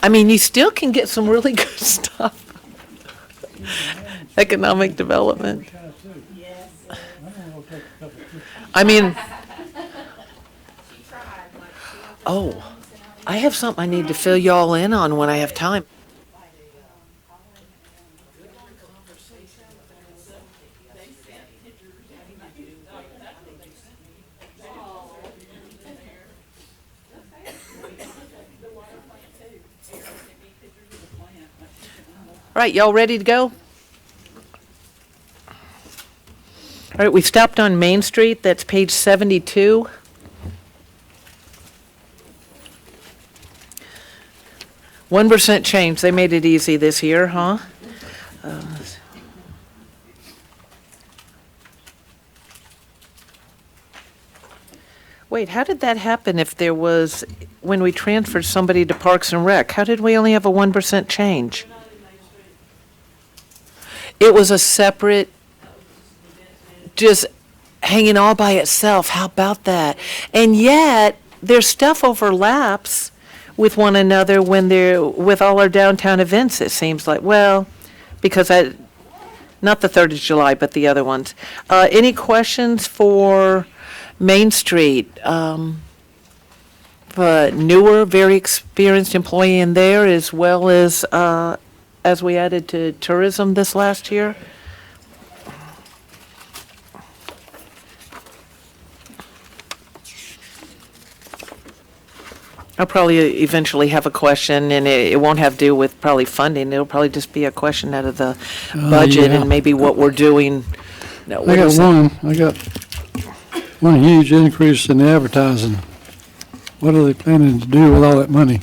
I mean, you still can get some really good stuff. Economic development. I mean, oh, I have something I need to fill y'all in on when I have time. All right, y'all ready to go? All right, we stopped on Main Street. That's page 72. %1 change. They made it easy this year, huh? Wait, how did that happen if there was, when we transferred somebody to Parks and Rec, how did we only have a 1% change? It was a separate, just hanging all by itself. How about that? And yet, their stuff overlaps with one another when they're with all our downtown events, it seems like. Well, because not the 3rd of July, but the other ones. Any questions for Main Street? But newer, very experienced employee in there, as well as we added to tourism this last year. I'll probably eventually have a question, and it won't have to do with probably funding. It'll probably just be a question out of the budget and maybe what we're doing. No, I got one huge increase in advertising. What are they planning to do with all that money?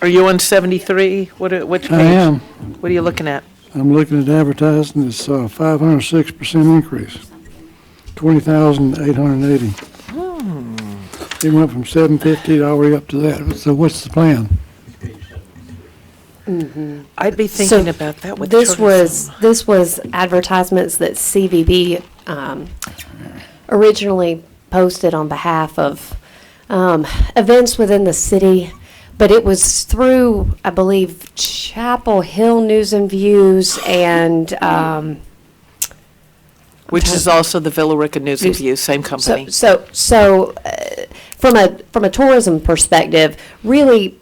Are you on 73? Which page? I am. What are you looking at? I'm looking at advertising. It's a 506% increase, 20,880. It went from 750 all the way up to that. So what's the plan? I'd be thinking about that with This tourism. was advertisements that CVB originally posted on behalf of events within the city, but it was through, I believe, Chapel Hill News and Views and Which is also the Villa Rica News and View, same company. So from a tourism perspective, really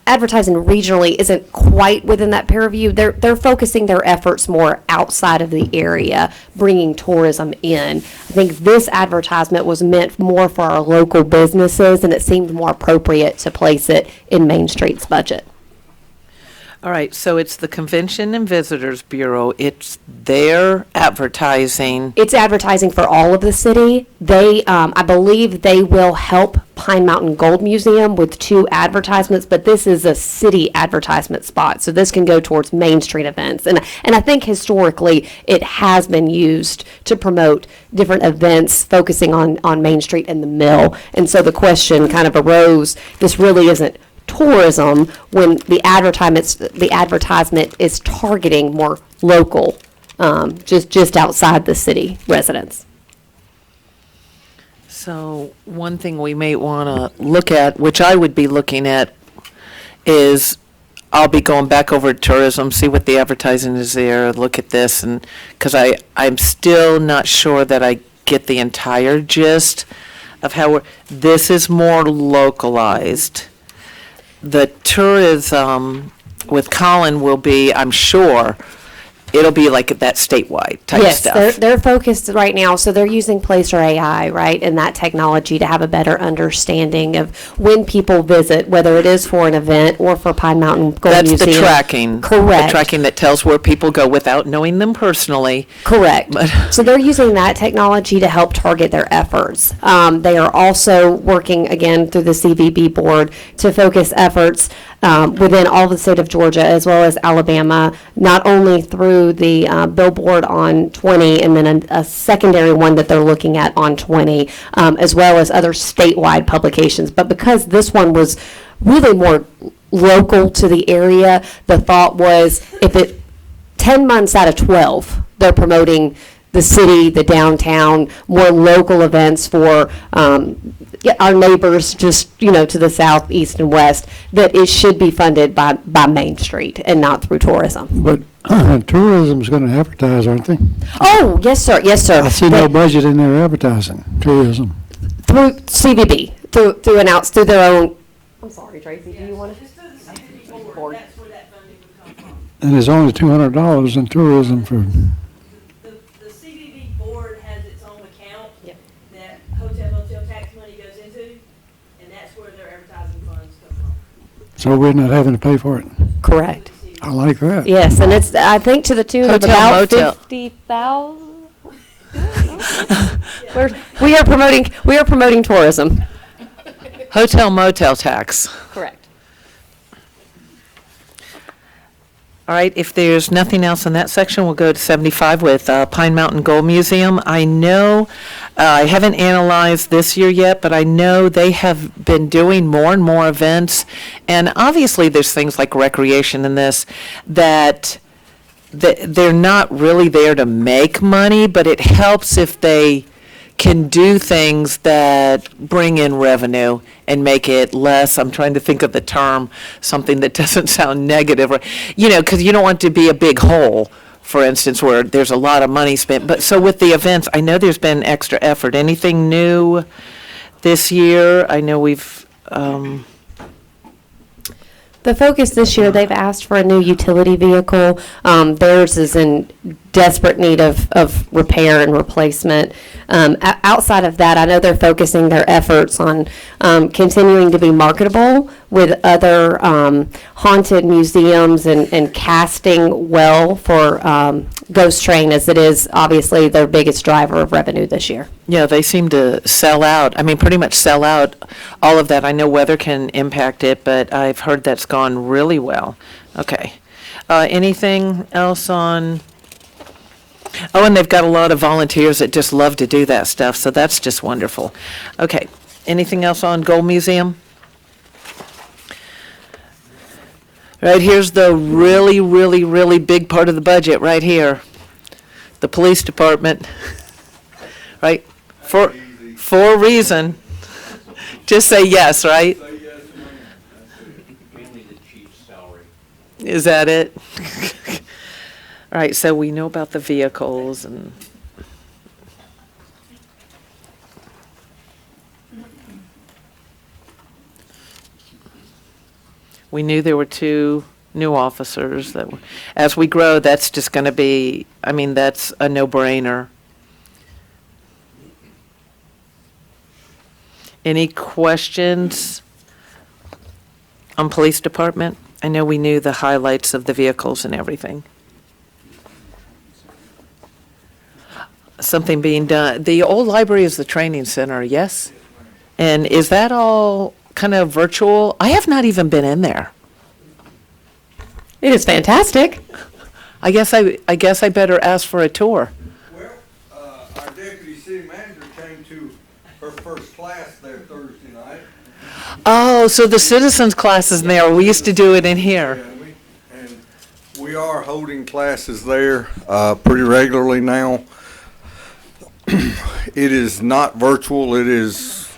advertising regionally isn't quite within that purview. They're focusing their efforts more outside of the area, bringing tourism in. I think this advertisement was meant more for our local businesses, and it seemed more appropriate to place it in Main Street's budget. All right, so it's the Convention and Visitors Bureau. It's their advertising. It's advertising for all of the city. They, I believe they will help Pine Mountain Gold Museum with 2 advertisements, but this is a city advertisement spot, so this can go towards Main Street events. And I think historically it has been used to promote different events focusing on Main Street and the Mill. And so the question kind of arose, this really isn't tourism when the advertisement is targeting more local, just outside the city residents. So one thing we may want to look at, which I would be looking at, is I'll be going back over to tourism, see what the advertising is there, look at this, and because I'm still not sure that I get the entire gist of how this is more localized. The tourism with Colin will be, I'm sure, it'll be like that statewide type stuff. Yes, they're focused right now, so they're using Placer AI, right, and that technology to have a better understanding of when people visit, whether it is for an event or for Pine Mountain Gold Museum. That's the tracking. Correct. The tracking that tells where people go without knowing them personally. Correct. So they're using that technology to help target their efforts. They are also working, again, through the CVB board to focus efforts within all the state of Georgia as well as Alabama, not only through the billboard on 20 and then a secondary one that they're looking at on 20, as well as other statewide publications. But because this one was really more local to the area, the thought was if it 10 months out of 12, they're promoting the city, the downtown, more local events for our neighbors just, to the south, east, and west, that it should be funded by Main Street and not through tourism. But tourism's gonna advertise, aren't they? Oh, yes, sir, yes, sir. I see no budget in their advertising, tourism. Through CVB, through their own. I'm sorry, Tracy, do you want to? Just through the CVB board, that's where that funding would come from. And there's only $200 in tourism for, The CVB board has its own account Yep. that hotel motel tax money goes into, and that's where their advertising funds come from. so we're not having to pay for it. Correct. I like that. Yes, and it's, I think, to the tune of Hotel, about motel. 50,000. We are promoting tourism. Hotel motel tax. Correct. All right, if there's nothing else in that section, we'll go to 75 with Pine Mountain Gold Museum. I know, I haven't analyzed this year yet, but I know they have been doing more and more events. And obviously, there's things like recreation in this that they're not really there to make money, but it helps if they can do things that bring in revenue and make it less, I'm trying to think of the term, something that doesn't sound negative, or, because you don't want to be a big hole, for instance, where there's a lot of money spent. But so with the events, I know there's been extra effort. Anything new this year? I know we've, The focus this year, they've asked for a new utility vehicle. Theirs is in desperate need of repair and replacement. Outside of that, I know they're focusing their efforts on continuing to be marketable with other haunted museums and casting well for Ghost Train, as it is obviously their biggest driver of revenue this year. yeah, they seem to sell out. I mean, pretty much sell out all of that. I know weather can impact it, but I've heard that's gone really well. Okay. Anything else on? Oh, and they've got a lot of volunteers that just love to do that stuff, so that's just wonderful. Okay, anything else on Gold Museum? Right, here's the really, really, really big part of the budget, right here. The police department, right? For a reason. Just say yes, right? Mainly the chief's salary. Is that it? All right, so we know about the vehicles and. We knew there were 2 new officers that, as we grow, that's just going to be, I mean, that's a no-brainer. Any questions on police department? I know we knew the highlights of the vehicles and everything. Something being done. The old library is the training center, yes? And is that all kind of virtual? I have not even been in there. It is fantastic. I guess I better ask for a tour. Well, our deputy city manager came to her first class there Thursday night. Oh, so the citizens class is there. We used to do it in here. And we are holding classes there pretty regularly now. It is not virtual. It is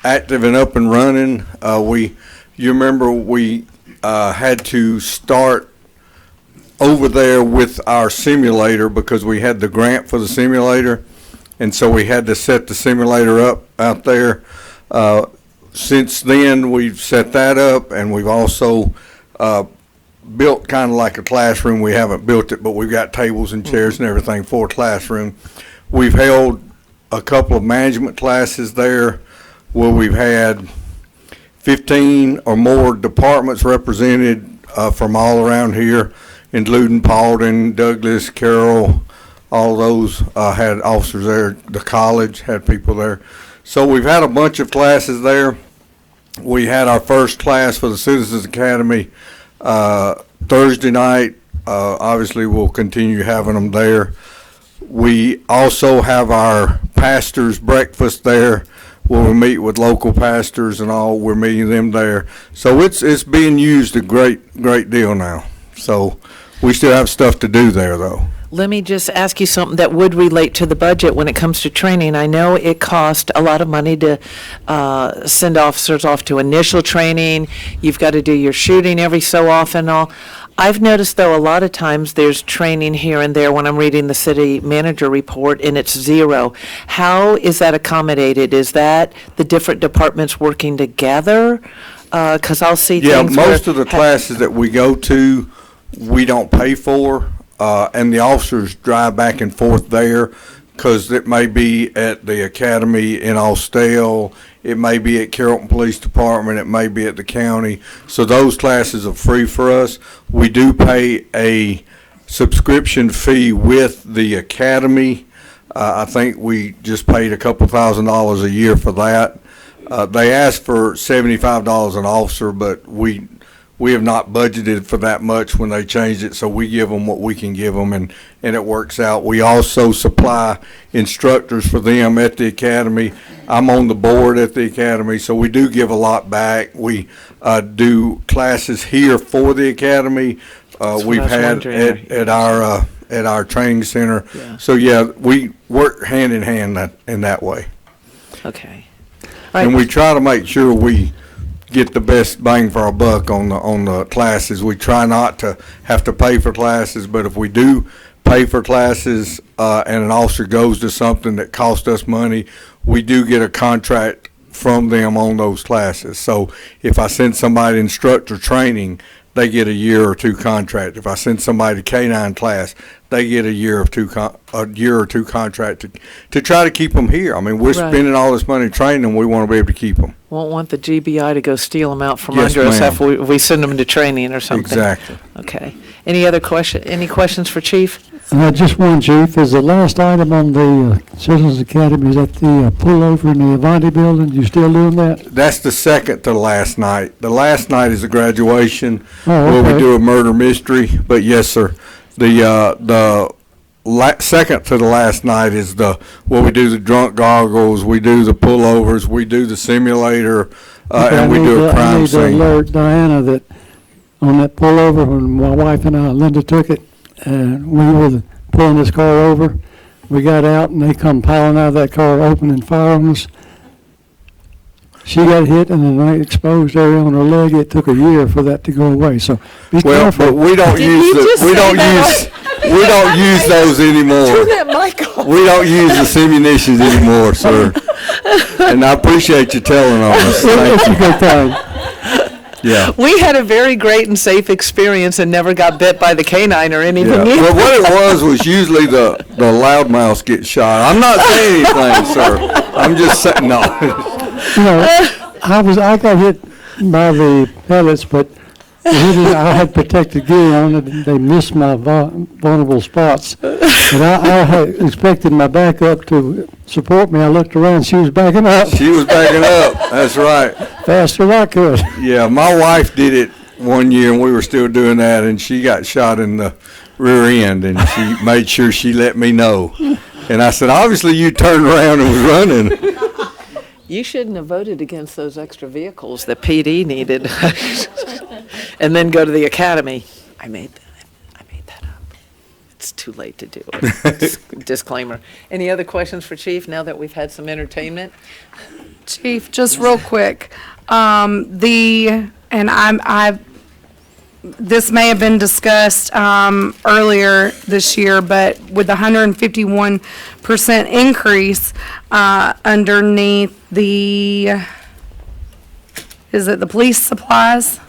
active and up and running. You remember we had to start over there with our simulator because we had the grant for the simulator, and so we had to set the simulator up out there. Since then, we've set that up, and we've also built kind of like a classroom. We haven't built it, but we've got tables and chairs and everything for a classroom. We've held a couple of management classes there where we've had 15 or more departments represented from all around here, including Paulden, Douglas, Carroll, all those had officers there. The college had people there. So we've had a bunch of classes there. We had our first class for the Citizens Academy Thursday night. Obviously, we'll continue having them there. We also have our pastors' breakfast there, where we meet with local pastors and all. We're meeting them there. So it's being used a great deal now. So we still have stuff to do there, though. Let me just ask you something that would relate to the budget when it comes to training. I know it costs a lot of money to send officers off to initial training. You've got to do your shooting every so often and all. I've noticed, though, a lot of times there's training here and there when I'm reading the city manager report, and it's zero. How is that accommodated? Is that the different departments working together? Because I'll see Yeah, things where... most of the classes that we go to, we don't pay for, and the officers drive back and forth there, because it may be at the academy in Austell, it may be at Carrollton Police Department, it may be at the county. So those classes are free for us. We do pay a subscription fee with the academy. I think we just paid a couple $1,000s a year for that. They asked for $75 an officer, but we have not budgeted for that much when they changed it, so we give them what we can give them, and it works out. We also supply instructors for them at the academy. I'm on the board at the academy, so we do give a lot back. We do classes here for the academy. what We've I was had wondering. at our training center. Yeah. So yeah, we work hand in hand in that way. Okay. All And right. we try to make sure we get the best bang for our buck on the classes. We try not to have to pay for classes, but if we do pay for classes, and an officer goes to something that costs us money, we do get a contract from them on those classes. So if I send somebody instructor training, they get a year or two contract. If I send somebody to K-9 class, they get a year or two contract to try to keep them here. I mean, we're Right. spending all this money training them. We want to be able to keep them. Won't want the GBI to go steal them out from Yes, under us ma'am. after we send them to training or something. Exactly. Okay. Any questions for Chief? Just one, Chief, is the last item on the Citizens Academy, is that the pullover in the Avanti building? You still doing that? That's the second to last night. The last night is a graduation Oh, where we okay. do a murder mystery. But yes, sir, the second to the last night is where we do the drunk goggles, we do the pullovers, we do the simulator, Okay, and we do a I crime need to scene. alert Diana that on that pullover, when my wife and Linda took it, and we were pulling this car over, we got out and they come piling out of that car, opening fire on us. She got hit and an exposed area on her leg. It took a year for that to go away. So be Well, careful. but we don't Did use you just we say don't that use we don't use those anymore. that mic off. We don't use the simunitions anymore, sir. And I appreciate you telling on us. Thank It's a you. good time. Yeah. We had a very great and safe experience and never got bit by the canine or anything Yeah. either. Well, what it was usually the loudmouths get shot. I'm not saying anything, sir. I'm just saying, no. You know, I got hit by the pellets, but I had protective gear on it, and they missed my vulnerable spots. But I had expected my backup to support me. I looked around, she was backing up She was backing up. That's right. faster than I could. Yeah, my wife did it one year, and we were still doing that, and she got shot in the rear end, and she made sure she let me know. And I said, obviously you turned around and was running. You shouldn't have voted against those extra vehicles that PD needed. And then go to the academy. I made that up. It's too late to do it. Disclaimer. Any other questions for Chief now that we've had some entertainment? Chief, just real quick, this may have been discussed, earlier this year, but with the 151% increase, underneath is it the police supplies?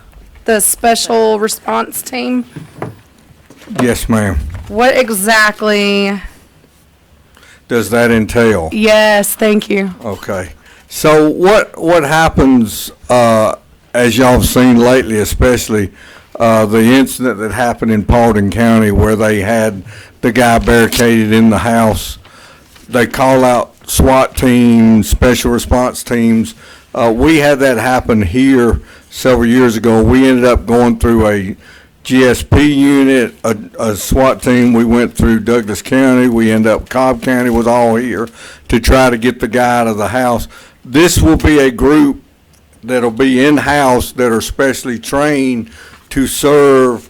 The special response team? Yes, ma'am. What exactly? Does that entail? Yes, thank you. Okay. So what happens, as y'all have seen lately, especially the incident that happened in Paulding County where they had the guy barricaded in the house, they call out SWAT teams, special response teams. We had that happen here several years ago. We ended up going through a GSP unit, a SWAT team. We went through Douglas County. We ended up, Cobb County was all here to try to get the guy out of the house. This will be a group that'll be in-house that are specially trained to serve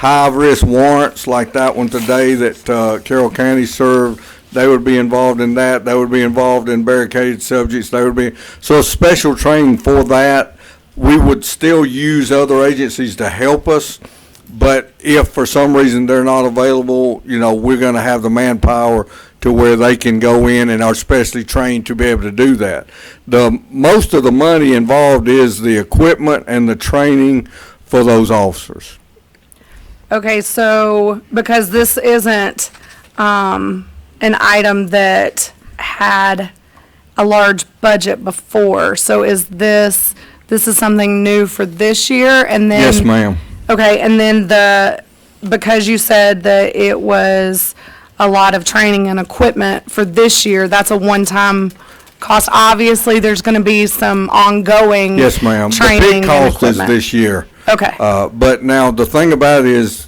high-risk warrants like that one today that Carroll County served, they would be involved in that. They would be involved in barricaded subjects. They would be, so special training for that. We would still use other agencies to help us, but if for some reason they're not available, you know, we're going to have the manpower to where they can go in and are specially trained to be able to do that. Most of the money involved is the equipment and the training for those officers. Okay, so because this isn't an item that had a large budget before, so is this is something new for this year? And then Yes, ma'am. Okay, and then because you said that it was a lot of training and equipment for this year, that's a one-time cost. Obviously, there's going to be some ongoing Yes, ma'am. The training big and cost is equipment. this year. Okay. But now, the thing about it is,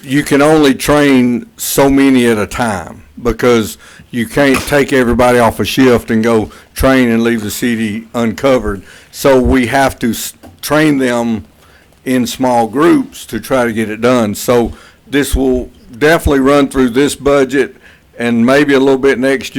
you can only train so many at a time, because you can't take everybody off a shift and go train and leave the city uncovered. So we have to train them in small groups to try to get it done. So this will definitely run through this budget and maybe a little bit next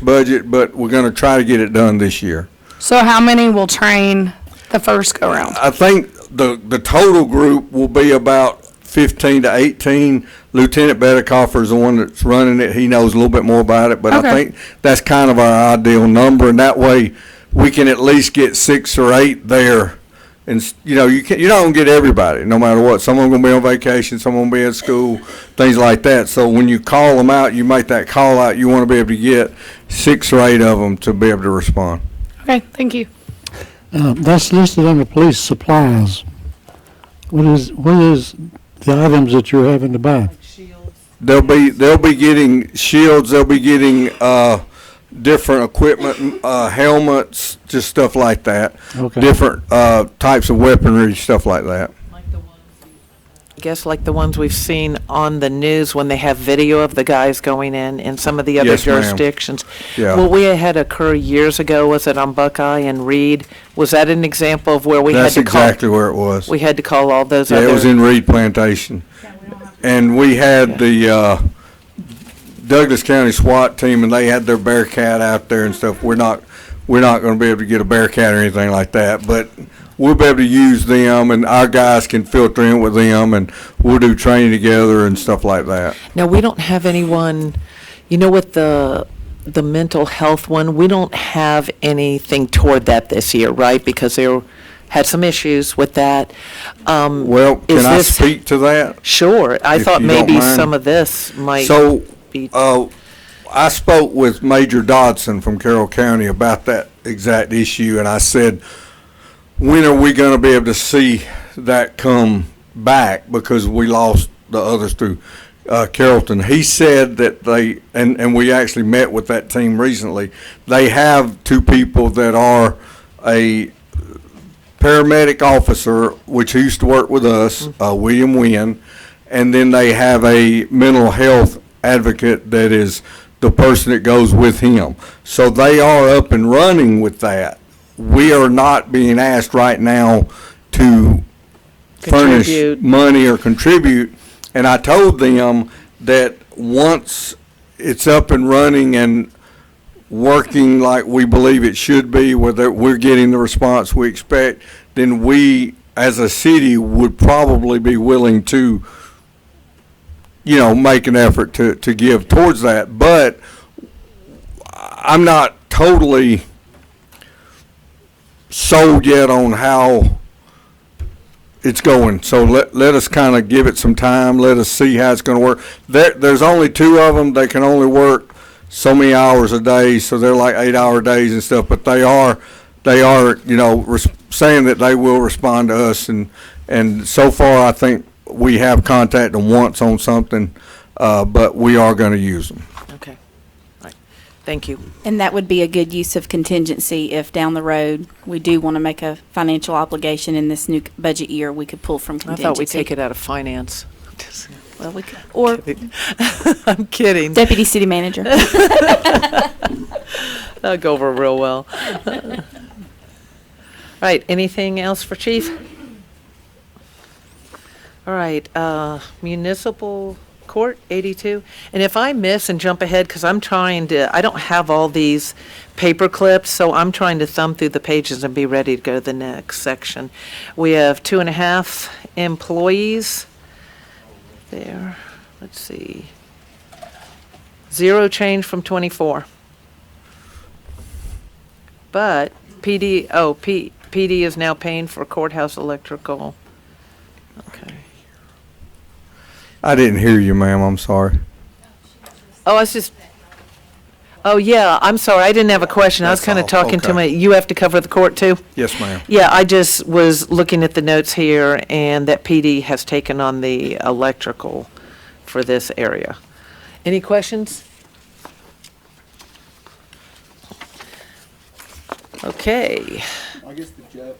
budget, but we're going to try to get it done this year. So how many will train the first go-round? I think the total group will be about 15 to 18. Lieutenant Bedikofer is the one that's running it. He knows a little bit more about it, but Okay. I think that's kind of our ideal number, and that way we can at least get 6 or 8 there. And, you know, you're not going to get everybody, no matter what. Some of them going to be on vacation, some going to be at school, things like that. So when you call them out, you make that call out, you want to be able to get 6 or 8 of them to be able to respond. Okay, thank you. That's listed under police supplies. What is the items that you're having to buy? They'll be getting shields, they'll be getting different equipment, helmets, just stuff like that. Okay. Different types of weaponry, stuff like that. I guess like the ones we've seen on the news when they have video of the guys going in some of the other Yes, ma'am. jurisdictions. Yeah. What we had occur years ago, was it on Buckeye and Reed? Was that an example of where we had That's to call? exactly where it was. We had to call all those Yeah, other. it was in Reed Plantation. And we had the Douglas County SWAT team, and they had their Bearcat out there and stuff. We're not going to be able to get a Bearcat or anything like that, but we'll be able to use them, and our guys can filter in with them, and we'll do training together and stuff like that. Now, we don't have anyone, you know, with the mental health one, we don't have anything toward that this year, right? Because they had some issues with that. Well, Is can I this- speak to that? Sure, I If thought you don't maybe mind. some of this might So, be. I spoke with Major Dodson from Carroll County about that exact issue, and I said, when are we going to be able to see that come back, because we lost the others through Carrollton? He said that they, and we actually met with that team recently, they have 2 people that are a paramedic officer, which used to work with us, William Wynn, and then they have a mental health advocate that is the person that goes with him. So they are up and running with that. We are not being asked right now to furnish Contribute. money or contribute, and I told them that once it's up and running and working like we believe it should be, whether we're getting the response we expect, then we as a city would probably be willing to, you know, make an effort to give towards that. But I'm not totally sold yet on how it's going. So let us kind of give it some time. Let us see how it's going to work. There's only 2 of them. They can only work so many hours a day, so they're like 8-hour days and stuff. But they are, you know, saying that they will respond to us. And so far, I think we have contacted them once on something, but we are going to use them. Okay. All right. Thank you. And that would be a good use of contingency if down the road we do want to make a financial obligation in this new budget year, we could pull from I contingency. thought we'd take it out of finance. Well, we could, or I'm kidding. deputy city manager. That'll go over real well. Right, anything else for Chief? All right, municipal court, 82. And if I miss and jump ahead, because I'm trying to, I don't have all these paper clips, so I'm trying to thumb through the pages and be ready to go to the next section. We have 2.5 employees there. Let's see. 0 change from 24. But PD is now paying for courthouse electrical. Okay. I didn't hear you, ma'am, I'm sorry. Oh, yeah, I'm sorry, I didn't have a question. I was That's kind of all, talking to okay. you have to cover the court too? Yes, ma'am. Yeah, I just was looking at the notes here, and that PD has taken on the electrical for this area. Any questions? Okay. I guess the judge.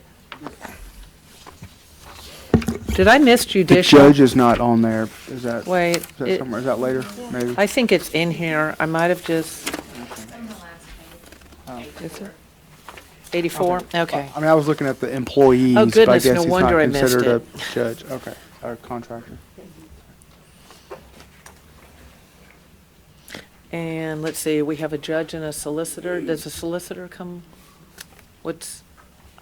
Did I miss The judicial? judge is not on there. Is that? Wait, Is that it- somewhere? Is that later? Maybe. I think it's in here. I might have just. Oh. Is it? 84? Okay. I mean, I was looking at the employees. Oh, but I goodness, guess no he's wonder not I missed considered it. a judge. Okay, or contractor. And let's see, we have a judge and a solicitor. Does a solicitor come? What's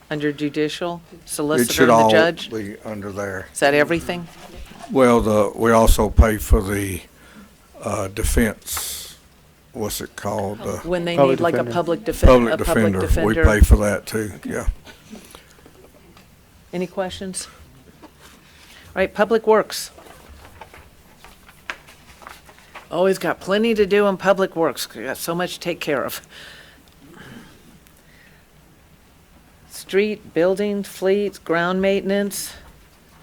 under judicial? It Solicitor should and the all judge? be under there. Is that everything? Well, we also pay for the defense, what's it called? When they Public need like a defender. public defender, Public a public defender. defender? We pay for that too, yeah. Any questions? All right, Public Works. Always got plenty to do in Public Works. We got so much to take care of. Street, building, fleets, ground maintenance,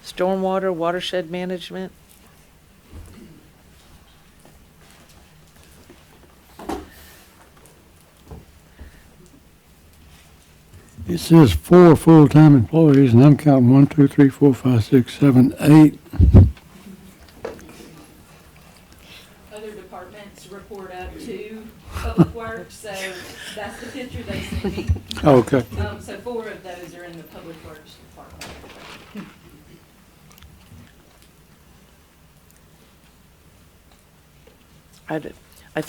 stormwater, watershed management. It says 4 full-time employees, and I'm counting 1, 2, 3, 4, 5, 6, 7, 8. Other departments report up to Public Works, so that's the picture they sent me. Oh, okay. So 4 of those are in the Public Works department. I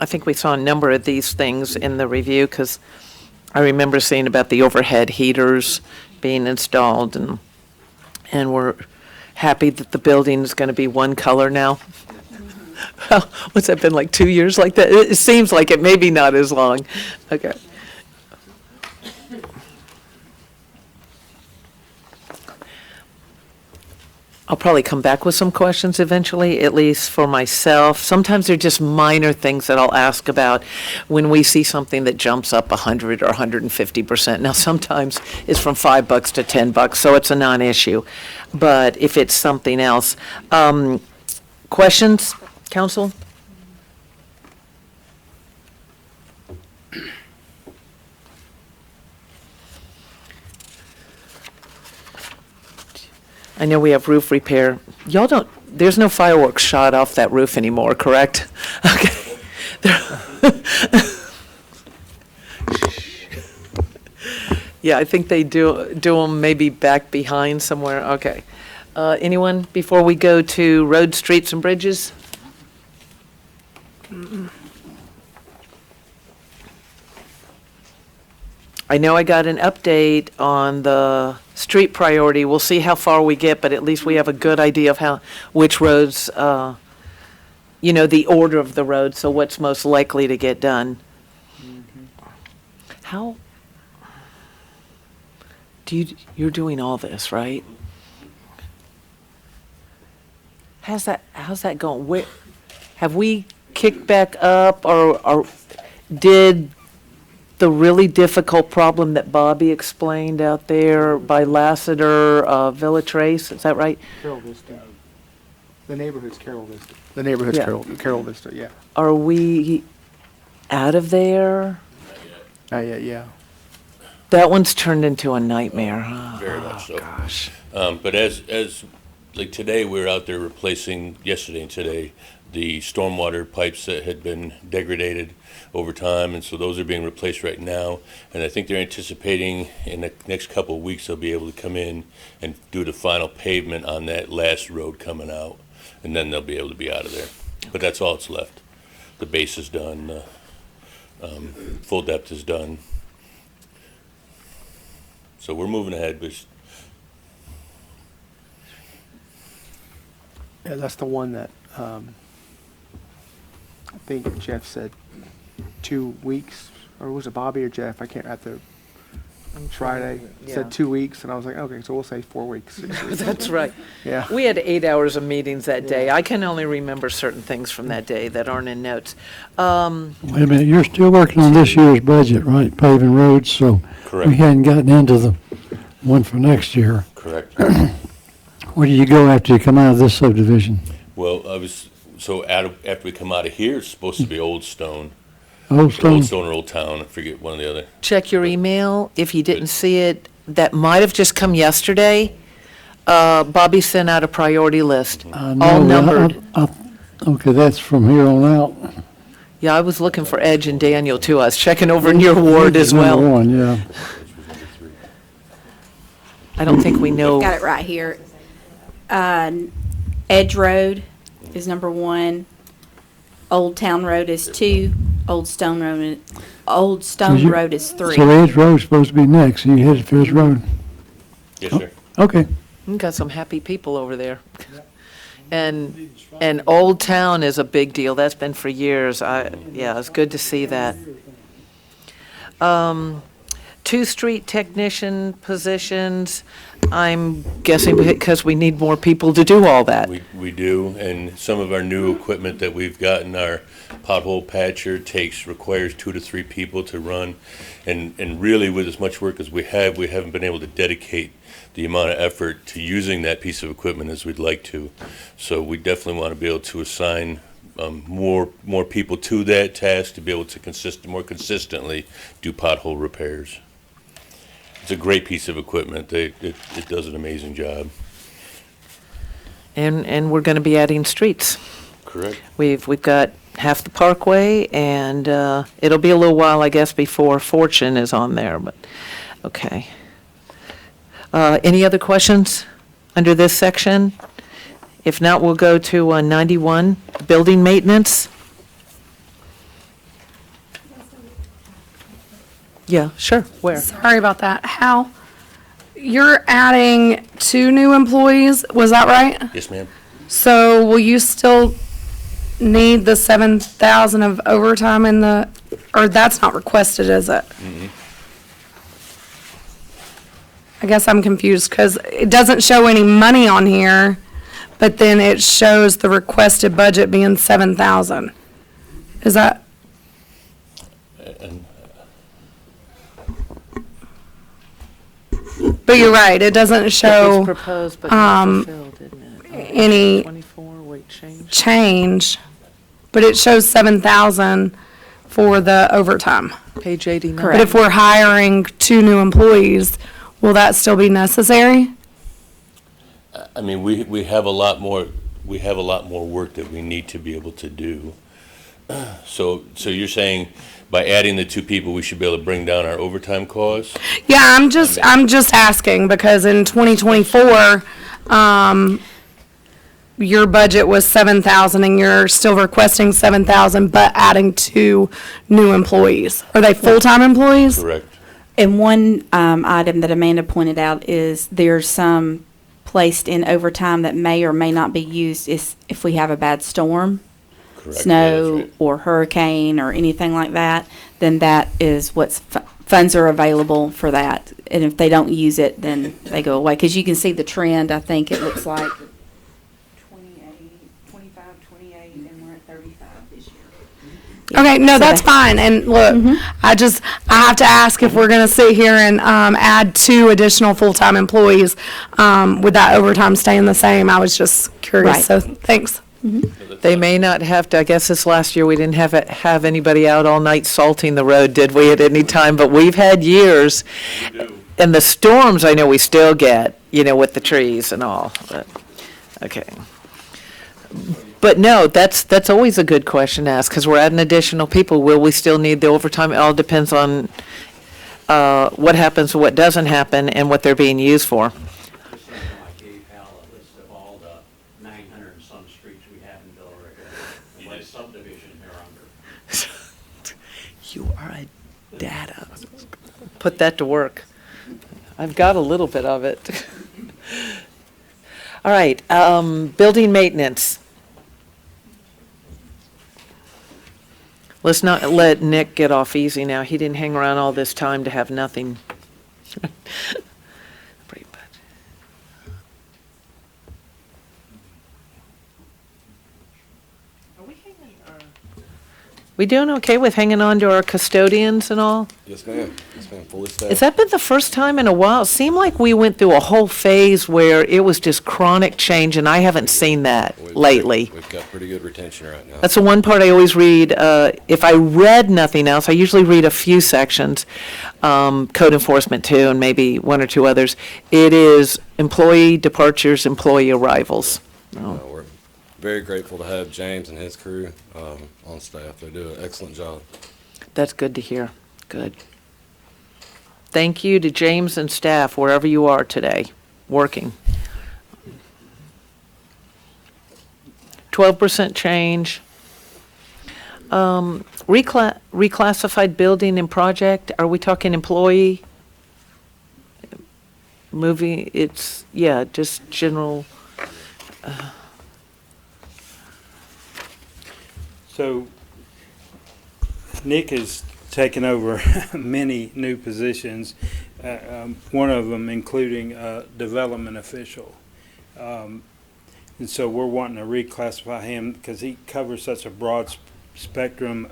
think we saw a number of these things in the review, because I remember seeing about the overhead heaters being installed, and we're happy that the building is going to be one color now. Well, what's that been, like 2 years like that? It seems like it, maybe not as long. Okay. I'll probably come back with some questions eventually, at least for myself. Sometimes they're just minor things that I'll ask about when we see something that jumps up 100 or 150%. Now, sometimes it's from $5 to $10, so it's a non-issue. But if it's something else, questions, council? I know we have roof repair. Y'all don't, there's no fireworks shot off that roof anymore, correct? Okay. Yeah, I think they do them maybe back behind somewhere. Okay. Anyone before we go to roads, streets, and bridges? I know I got an update on the street priority. We'll see how far we get, but at least we have a good idea of which roads, the order of the road, so what's most likely to get done. How, you're doing all this, right? How's that going? Have we kicked back up, or did the really difficult problem that Bobby explained out there by Lassiter, Villa Trace, is that right? Carroll Vista. The neighborhood's Carroll Vista. The neighborhood's Yeah. Carroll Vista. Yeah. Are we out of there? Yeah. That one's turned into a nightmare. Very much so. Gosh. But as like today, we were out there replacing, yesterday and today, the stormwater pipes that had been degraded over time, and so those are being replaced right now. And I think they're anticipating in the next couple of weeks, they'll be able to come in and do the final pavement on that last road coming out, and then they'll be able to be out of there. But that's all that's left. The base is done, full depth is done. So we're moving ahead, but Yeah, that's the one that, I think Jeff said 2 weeks, or was it Bobby or Jeff? I can't, at the Friday, yeah. said 2 weeks, and I was like, okay, so we'll say 4 weeks. That's right. Yeah. We had 8 hours of meetings that day. I can only remember certain things from that day that aren't in notes. Wait a minute, you're still working on this year's budget, right, paving roads, so correct, we hadn't gotten into the one for next year. correct. Where do you go after you come out of this subdivision? Well, after we come out of here, it's supposed to be Old Stone. Old Stone? Old Stone or Old Town, I forget one or the other. Check your email. If you didn't see it, that might have just come yesterday. Bobby sent out a priority list, I know, all numbered. Okay, that's from here on out. Yeah, I was looking for Edge and Daniel too. I was checking over in your ward as Number well. one, yeah. I don't think we know. Got it right here. Edge Road is number 1. Old Town Road is 2. Old Stone Road is 3. So Edge Road's supposed to be next, so you headed for Edge Road. Yes, sir. Okay. We got some happy people over there. And Old Town is a big deal. That's been for years. Yeah, it's good to see that. 2 street technician positions, I'm guessing because we need more people to do all that. We do, and some of our new equipment that we've gotten, our pothole patcher requires 2 to 3 people to run. And really, with as much work as we haven't been able to dedicate the amount of effort to using that piece of equipment as we'd like to. So we definitely want to be able to assign more people to that task to be able to more consistently do pothole repairs. It's a great piece of equipment. It does an amazing job. And we're going to be adding streets. Correct. We've got half the parkway, and it'll be a little while, I guess, before Fortune is on there, but, okay. Any other questions under this section? If not, we'll go to 91, building maintenance. Yeah, sure, where? Sorry about that. Hal, you're adding 2 new employees, was that right? Yes, ma'am. So will you still need the 7,000 of overtime or that's not requested, is it? I guess I'm confused because it doesn't show any money on here, but then it shows the requested budget being 7,000. Is that? But you're right, it doesn't It was show proposed, but not fulfilled, didn't it? any 24, wait, change. change, but it shows 7,000 for the overtime. Page 89. But if we're hiring 2 new employees, will that still be necessary? I mean, we have a lot more work that we need to be able to do. So you're saying by adding the 2 people, we should be able to bring down our overtime costs? Yeah, I'm just asking because in 2024, your budget was 7,000 and you're still requesting 7,000 but adding 2 new employees. Are they full-time employees? Correct. And one item that Amanda pointed out is there's some placed in overtime that may or may not be used if we have a bad storm, Correct. snow, Yeah, that's right. or hurricane, or anything like that, then that is what's, funds are available for that. And if they don't use it, then they go away. Because you can see the trend, I think it looks like 25, 28, and we're at 35 this year. Okay, no, So that's they- fine. And look, I have to ask if we're gonna sit here and, add 2 additional full-time employees, with that overtime staying the same. I was just curious, Right. so thanks. They may not have to, I guess this last year, we didn't have anybody out all night salting the road, did we, at any time? But we've had years. And the storms, I know we still get, with the trees and all. But Okay. But no, that's always a good question to ask, because we're adding additional people. Will we still need the overtime? It all depends on what happens, what doesn't happen, and what they're being used for. I gave Hal a list of all the 900 and some streets we have in Billerica, and what subdivision they're under. You are a data. Put that to work. I've got a little bit of it. All right, building maintenance. Let's not let Nick get off easy now. He didn't hang around all this time to have nothing. Pretty bad. We doing okay with hanging on to our custodians and all? Yes, ma'am. Yes, ma'am. Fully staffed. Has that been the first time in a while? It seemed like we went through a whole phase where it was just chronic change, and I haven't seen that lately. We've got pretty good retention right now. That's the one part I always read. If I read nothing else, I usually read a few sections, code enforcement too, and maybe one or two others. It is employee departures, employee arrivals. We're very grateful to have James and his crew on staff. They do an excellent job. That's good to hear. Good. Thank you to James and staff, wherever you are today, working. 12% change. Reclassified building and project, are we talking employee? Movie, it's, yeah, just general. So Nick has taken over many new positions, one of them including a development official. And so we're wanting to reclassify him because he covers such a broad spectrum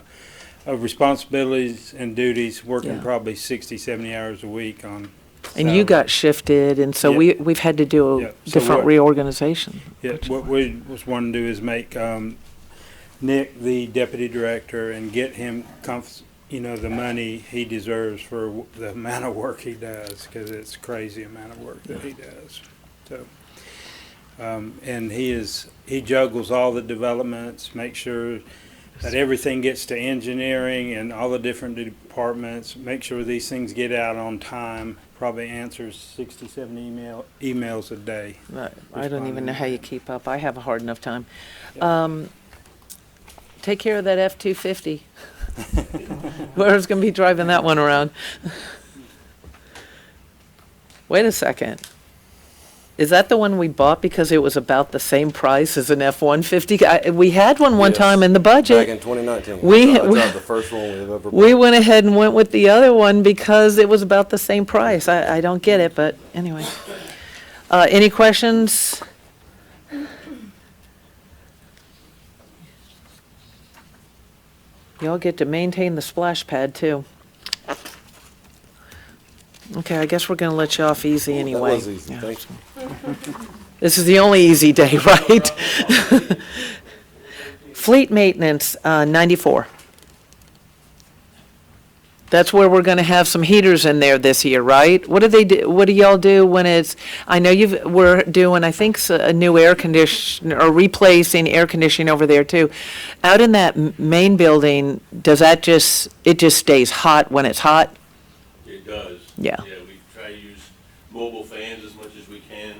of responsibilities and duties, working Yeah. probably 60, 70 hours a week on And you salary. got shifted, and so Yeah. we've had to do Yeah. a So different what- reorganization. Yeah, what we was wanting to do is make Nick the deputy director and get him the money he deserves for the amount of work he does, because it's crazy amount of work that he does. So, and he juggles all the developments, make sure that everything gets to engineering and all the different departments, make sure these things get out on time, probably answers 60, 70 emails a day. I don't even know how you keep up. I have a hard enough time. Yeah. Take care of that F-250. Whoever's going to be driving that one around. Wait a second. Is that the one we bought because it was about the same price as an F-150? We had one Yes. time in the Back budget. in 2019. We- I we- drive the first one we've ever We bought. went ahead and went with the other one because it was about the same price. I don't get it, but anyway. Any questions? Y'all get to maintain the splash pad, too. Okay, I guess we're gonna let you off easy anyway. That was easy. Yeah. Thank you. This is the only easy day, right? Fleet maintenance, 94. That's where we're gonna have some heaters in there this year, right? What do they do, what do y'all do when it's, I know we're doing, I think, a new air conditioner, or replacing air conditioning over there too. Out in that main building, does that it just stays hot when it's hot? It does. Yeah. Yeah, we try to use mobile fans as much as we can.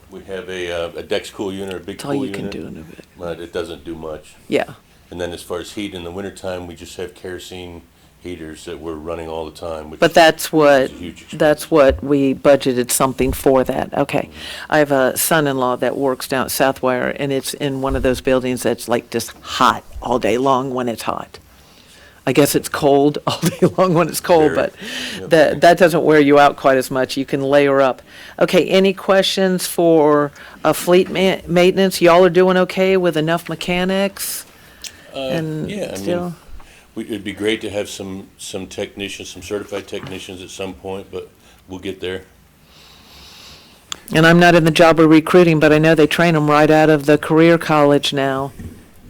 We have a Dex cool unit, a big That's all cool you unit. can do in a bit. But it doesn't do much. Yeah. And then as far as heat in the wintertime, we just have kerosene heaters that we're running all the time, which But that's what, is a huge expense. that's what we budgeted something for that, okay. I have a son-in-law that works down at Southwire, and it's in one of those buildings that's like just hot all day long when it's hot. I guess it's cold all day long when it's cold, Very. but Yep. that doesn't wear you out quite as much. You can layer up. Okay, any questions for fleet maintenance? Y'all are doing okay with enough mechanics? And Yeah, I still? mean, it'd be great to have some technicians, some certified technicians at some point, but we'll get there. And I'm not in the job of recruiting, but I know they train them right out of the career college now.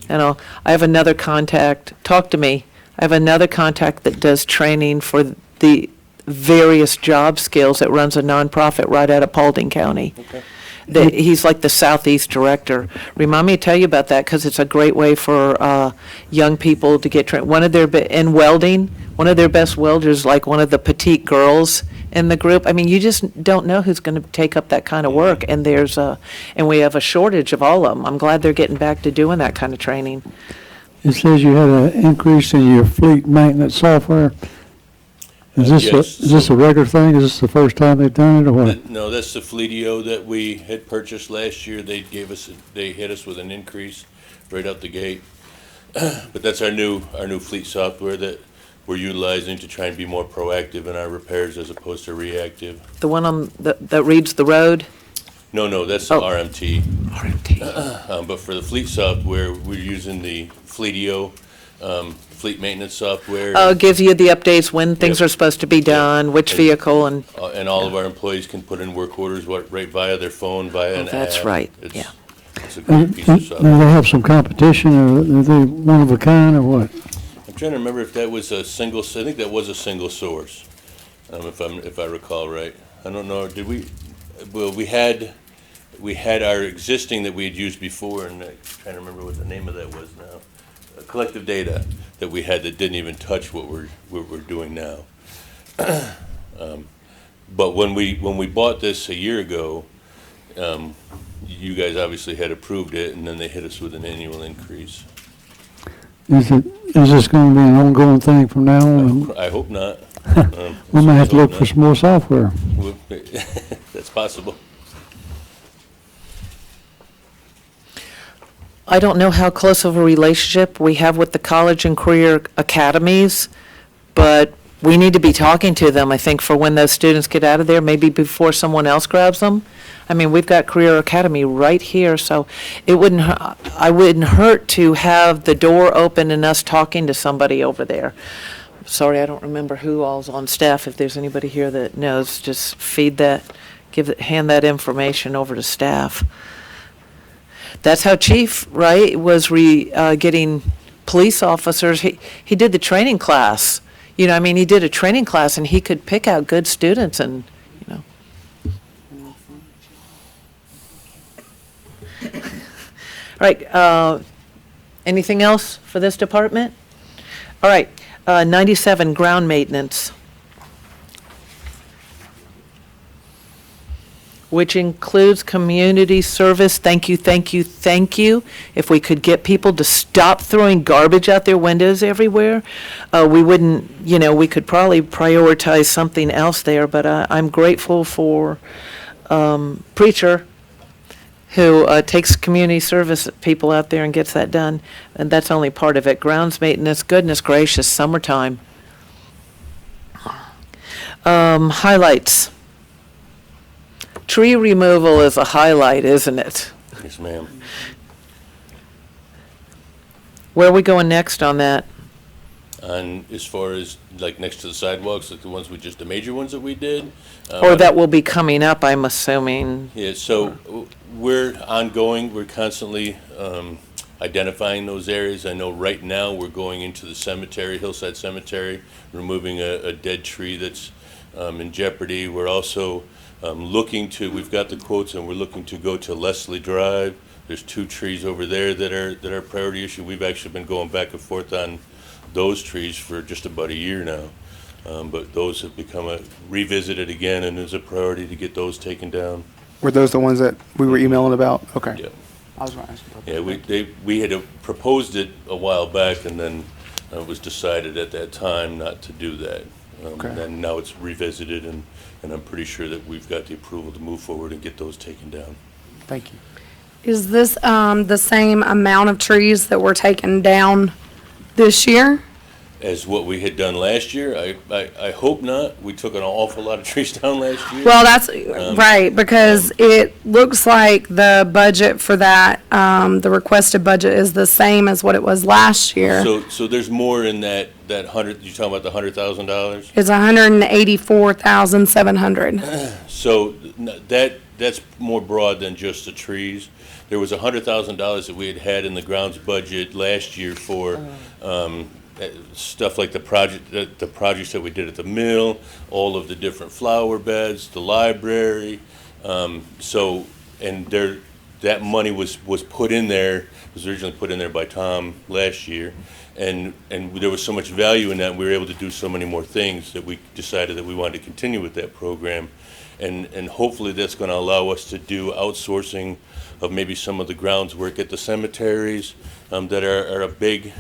I have another contact, talk to me. I have another contact that does training for the various job skills that runs a nonprofit right out of Paulding County. Okay. He's like the Southeast Director. Remind me to tell you about that, because it's a great way for young people to get trained. In welding, one of their best welders, like one of the petite girls in the group. I mean, you just don't know who's going to take up that kind of work, and and we have a shortage of all of them. I'm glad they're getting back to doing that kind of training. It says you had an increase in your fleet maintenance software. Yes. Is this a regular thing? Is this the first time they've done it, or what? No, that's the Fleetio that we had purchased last year. They hit us with an increase right out the gate. But that's our new fleet software that we're utilizing to try and be more proactive in our repairs as opposed to reactive. The one that reads the road? No, that's the RMT. RMT. But for the fleet software, we're using the Fleetio, fleet maintenance software. Oh, it gives you the updates when things Yep. are supposed to be done, which vehicle, and And all of our employees can put in work orders right via their phone, via an app. that's right, It's- yeah. It's a great piece of Do software. they have some competition, or are they one of a kind, or what? I'm trying to remember if that was I think that was a single source, if I recall right. I don't know, we had our existing that we had used before, and I'm trying to remember what the name of that was now. Collective data that we had that didn't even touch what we're doing now. But when we bought this a year ago, you guys obviously had approved it, and then they hit us with an annual increase. Is this gonna be an ongoing thing from now on? I hope not. We might have to look for some more software. That's possible. I don't know how close of a relationship we have with the college and career academies, but we need to be talking to them, I think, for when those students get out of there, maybe before someone else grabs them. I mean, we've got Career Academy right here, so I wouldn't hurt to have the door open and us talking to somebody over there. Sorry, I don't remember who all's on staff. If there's anybody here that knows, just hand that information over to staff. That's how Chief, right, was getting police officers. He did the training class. You know, I mean, he did a training class, and he could pick out good students, and, you know. All right, anything else for this department? All right, 97, ground maintenance, which includes community service. Thank you, thank you, thank you. If we could get people to stop throwing garbage out their windows everywhere, we wouldn't, we could probably prioritize something else there, but I'm grateful for Preacher, who takes community service people out there and gets that done, and that's only part of it. Grounds maintenance, goodness gracious, summertime. Highlights. Tree removal is a highlight, isn't it? Yes, ma'am. Where are we going next on that? And as far as like next to the sidewalks, like the major ones that we did. Or that will be coming up, I'm assuming. Yeah, so we're ongoing, we're constantly identifying those areas. I know right now we're going into the cemetery, Hillside Cemetery, removing a dead tree that's in jeopardy. We're also we've got the quotes, and we're looking to go to Leslie Drive. There's 2 trees over there that are priority issue. We've actually been going back and forth on those trees for just about a year now. But those have become revisited again, and there's a priority to get those taken down. Were those the ones that we were emailing about? Okay. Yeah. I was going to ask about that. Yeah, we had proposed it a while back, and then it was decided at that time not to do that. Okay. And then now it's revisited, and I'm pretty sure that we've got the approval to move forward and get those taken down. Thank you. Is this the same amount of trees that were taken down this year? As what we had done last year, I hope not. We took an awful lot of trees down last year. Well, that's right, because it looks like the budget for that, the requested budget is the same as what it was last year. So there's more in that $100, you're talking about the $100,000? It's $184,700. So that's more broad than just the trees. There was $100,000 that we had in the grounds budget last year for stuff like the projects that we did at the mill, all of the different flower beds, the library. And and that money was put in there, was originally put in there by Tom last year, and there was so much value in that, and we were able to do so many more things that we decided that we wanted to continue with that program, and hopefully that's going to allow us to do outsourcing of maybe some of the grounds work at the cemeteries that are a big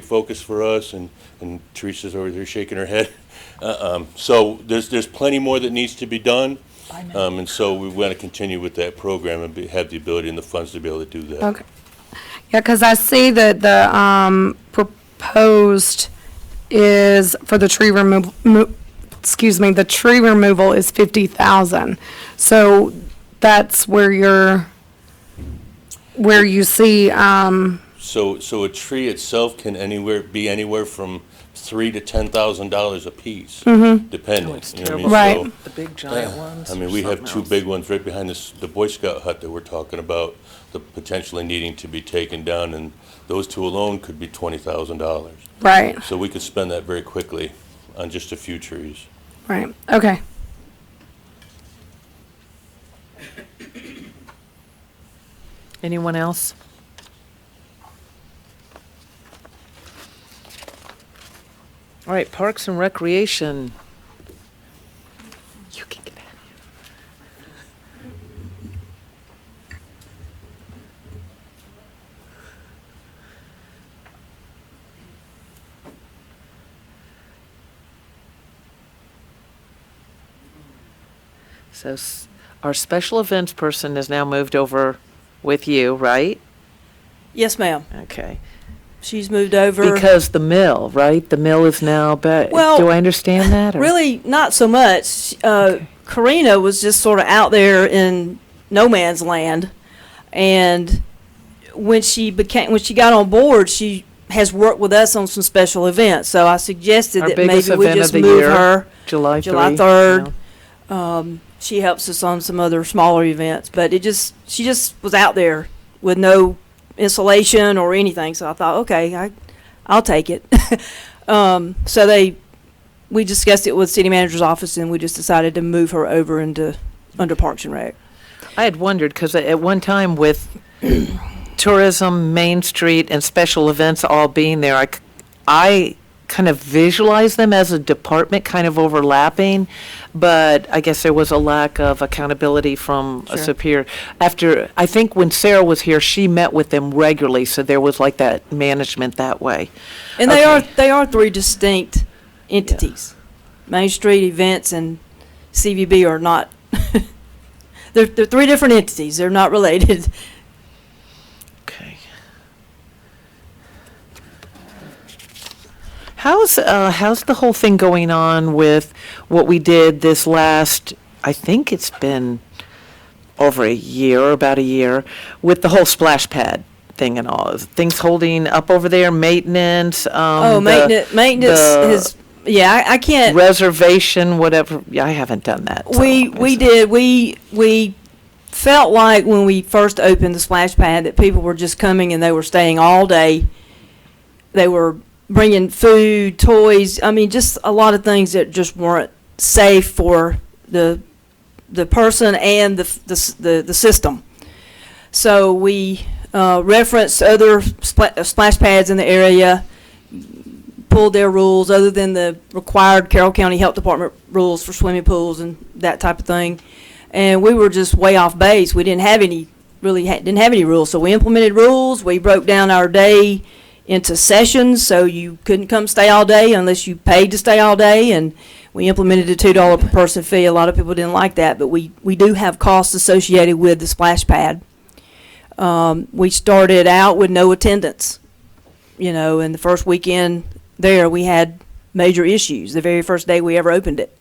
focus for us, and Teresa's over there shaking her head. So there's plenty more that needs to be done, and so we want to continue with that program and have the ability and the funds to be able to do that. Okay. Yeah, because I see that the proposed is for the tree removal, the tree removal is 50,000. So that's where you see, So a tree itself can be anywhere from $3,000 to $10,000 a piece, depending. Oh, it's you know what I terrible. mean? Right. So, The big giant ones. I mean, or we have something two else. big ones right behind the Boy Scout hut that we're talking about, the potentially needing to be taken down, and those two alone could be $20,000. right, So we could spend that very quickly on just a few trees. right, okay. Anyone else? All right, Parks and Recreation. You can get out. So our special events person is now moved over with you, right? Yes, ma'am. Okay. She's moved over. Because the mill, right? The mill is now back. Well, do I understand that? Or? Really, not so much. Karina was just sort of out there in no man's land, and when she got on board, she has worked with us on some special events. So I suggested Our that biggest maybe we event of just the move year, her July 3rd. Yeah. She helps us on some other smaller events, but she just was out there with no insulation or anything. So I thought, okay, I'll take it. So we discussed it with city manager's office, and we just decided to move her over under Parks and Rec. I had wondered, because at one time with tourism, Main Street, and special events all being there, I kind of visualized them as a department kind of overlapping, but I guess there was a lack of accountability from a Sure. superior. I think when Sarah was here, she met with them regularly, so there was like that management that way. And Okay. they are three distinct entities. Main Street events and CVB are not. They're three different entities. They're not related. Okay. How's the whole thing going on with what we did this last, I think it's been over a year, about a year, with the whole splash pad thing and all? Is things holding up over there, maintenance? Maintenance is, yeah, I can't. Reservation, whatever, yeah, I haven't done that. so We did. We felt like when we first opened the splash pad that people were just coming and they were staying all day. They were bringing food, toys. I mean, just a lot of things that just weren't safe for the person and the system. So we referenced other splash pads in the area, pulled their rules other than the required Carroll County Health Department rules for swimming pools and that type of thing. And we were just way off base. We didn't have any rules. So we implemented rules. We broke down our day into sessions, so you couldn't come stay all day unless you paid to stay all day. And we implemented a $2 per person fee. A lot of people didn't like that, but we do have costs associated with the splash pad. We started out with no attendance. In the first weekend there, we had major issues the very first day we ever opened it.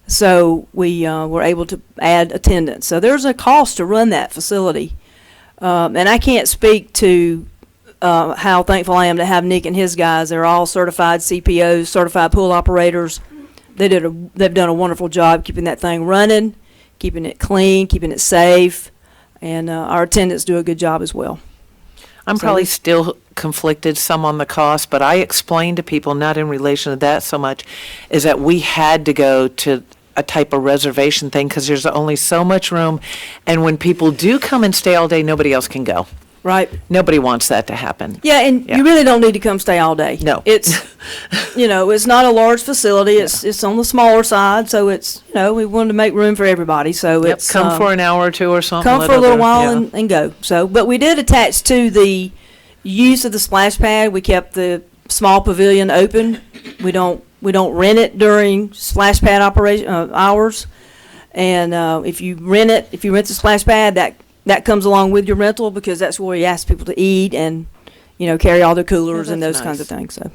So we were able to add attendance. So there's a cost to run that facility. And I can't speak to how thankful I am to have Nick and his guys. They're all certified CPOs, certified pool operators. They've done a wonderful job keeping that thing running, keeping it clean, keeping it safe, and our attendants do a good job as well. I'm probably still conflicted some on the cost, but I explained to people, not in relation to that so much, is that we had to go to a type of reservation thing, because there's only so much room. And when people do come and stay all day, nobody else can go. Right. Nobody wants that to happen. Yeah, and Yeah. you really don't need to come stay all day. No. It's, it's not a large facility. It's on the smaller side, so it's, we wanted to make room for everybody, so Yep, it's. come for an hour or two or something. Come let for a little other- while yeah. and go. So, but we did attach to the use of the splash pad. We kept the small pavilion open. We don't rent it during splash pad operation hours. And if you rent the splash pad, that comes along with your rental, because that's where you ask people to eat and carry all their coolers and that's those kinds of nice. things. So.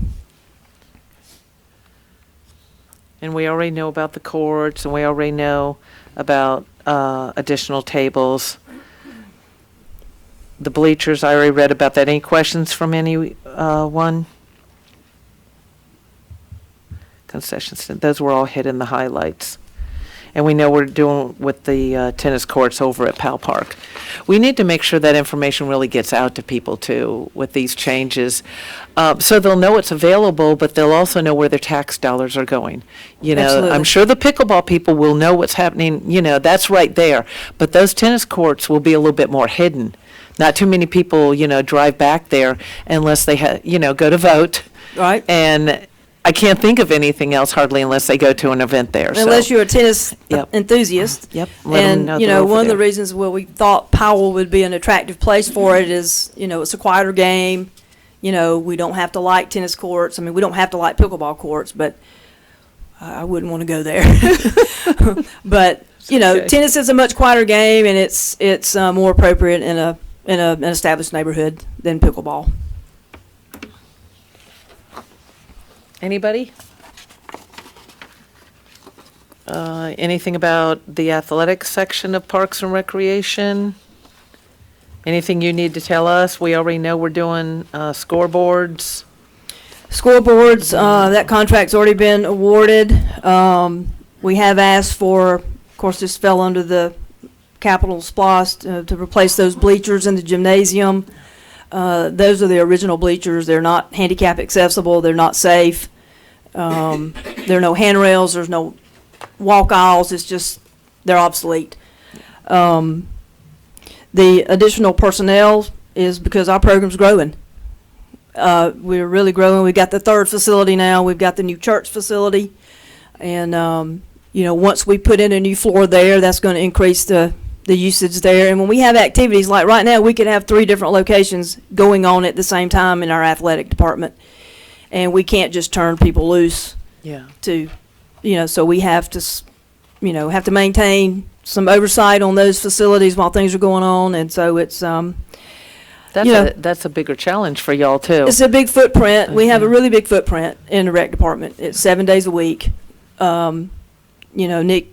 And we already know about the courts, and we already know about additional tables. The bleachers, I already read about that. Any questions from anyone? Concession stand, those were all hit in the highlights. And we know we're doing with the tennis courts over at Powell Park. We need to make sure that information really gets out to people too with these changes. So they'll know it's available, but they'll also know where their tax dollars are going. Absolutely. I'm sure the pickleball people will know what's happening, that's right there. But those tennis courts will be a little bit more hidden. Not too many people, drive back there unless they go to vote. Right. And I can't think of anything else hardly unless they go to an event there. Unless you're a tennis Yep. enthusiast. Yep. Let 'em And, know they're over one of the there. reasons why we thought Powell would be an attractive place for it is, it's a quieter game. We don't have to like tennis courts. I mean, we don't have to like pickleball courts, but I wouldn't want to go there. But, Okay. tennis is a much quieter game, and it's more appropriate in an established neighborhood than pickleball. Anybody? Anything about the athletics section of Parks and Recreation? Anything you need to tell us? We already know we're doing scoreboards. Scoreboards, that contract's already been awarded. We have asked for, of course, this fell under the capital SPOS, to replace those bleachers in the gymnasium. Those are the original bleachers. They're not handicap accessible. They're not safe. There are no handrails. There's no walk aisles. It's just, they're obsolete. The additional personnel is because our program's growing. We're really growing. We've got the third facility now. We've got the new church facility. And, once we put in a new floor there, that's going to increase the usage there. And when we have activities, like right now, we could have 3 different locations going on at the same time in our athletic department. And we can't just turn people loose Yeah. to, so we have to, have to maintain some oversight on those facilities while things are going on. And so it's, That's a bigger challenge for y'all too. it's a big footprint. We have a really big footprint in the rec department. It's 7 days a week. Nick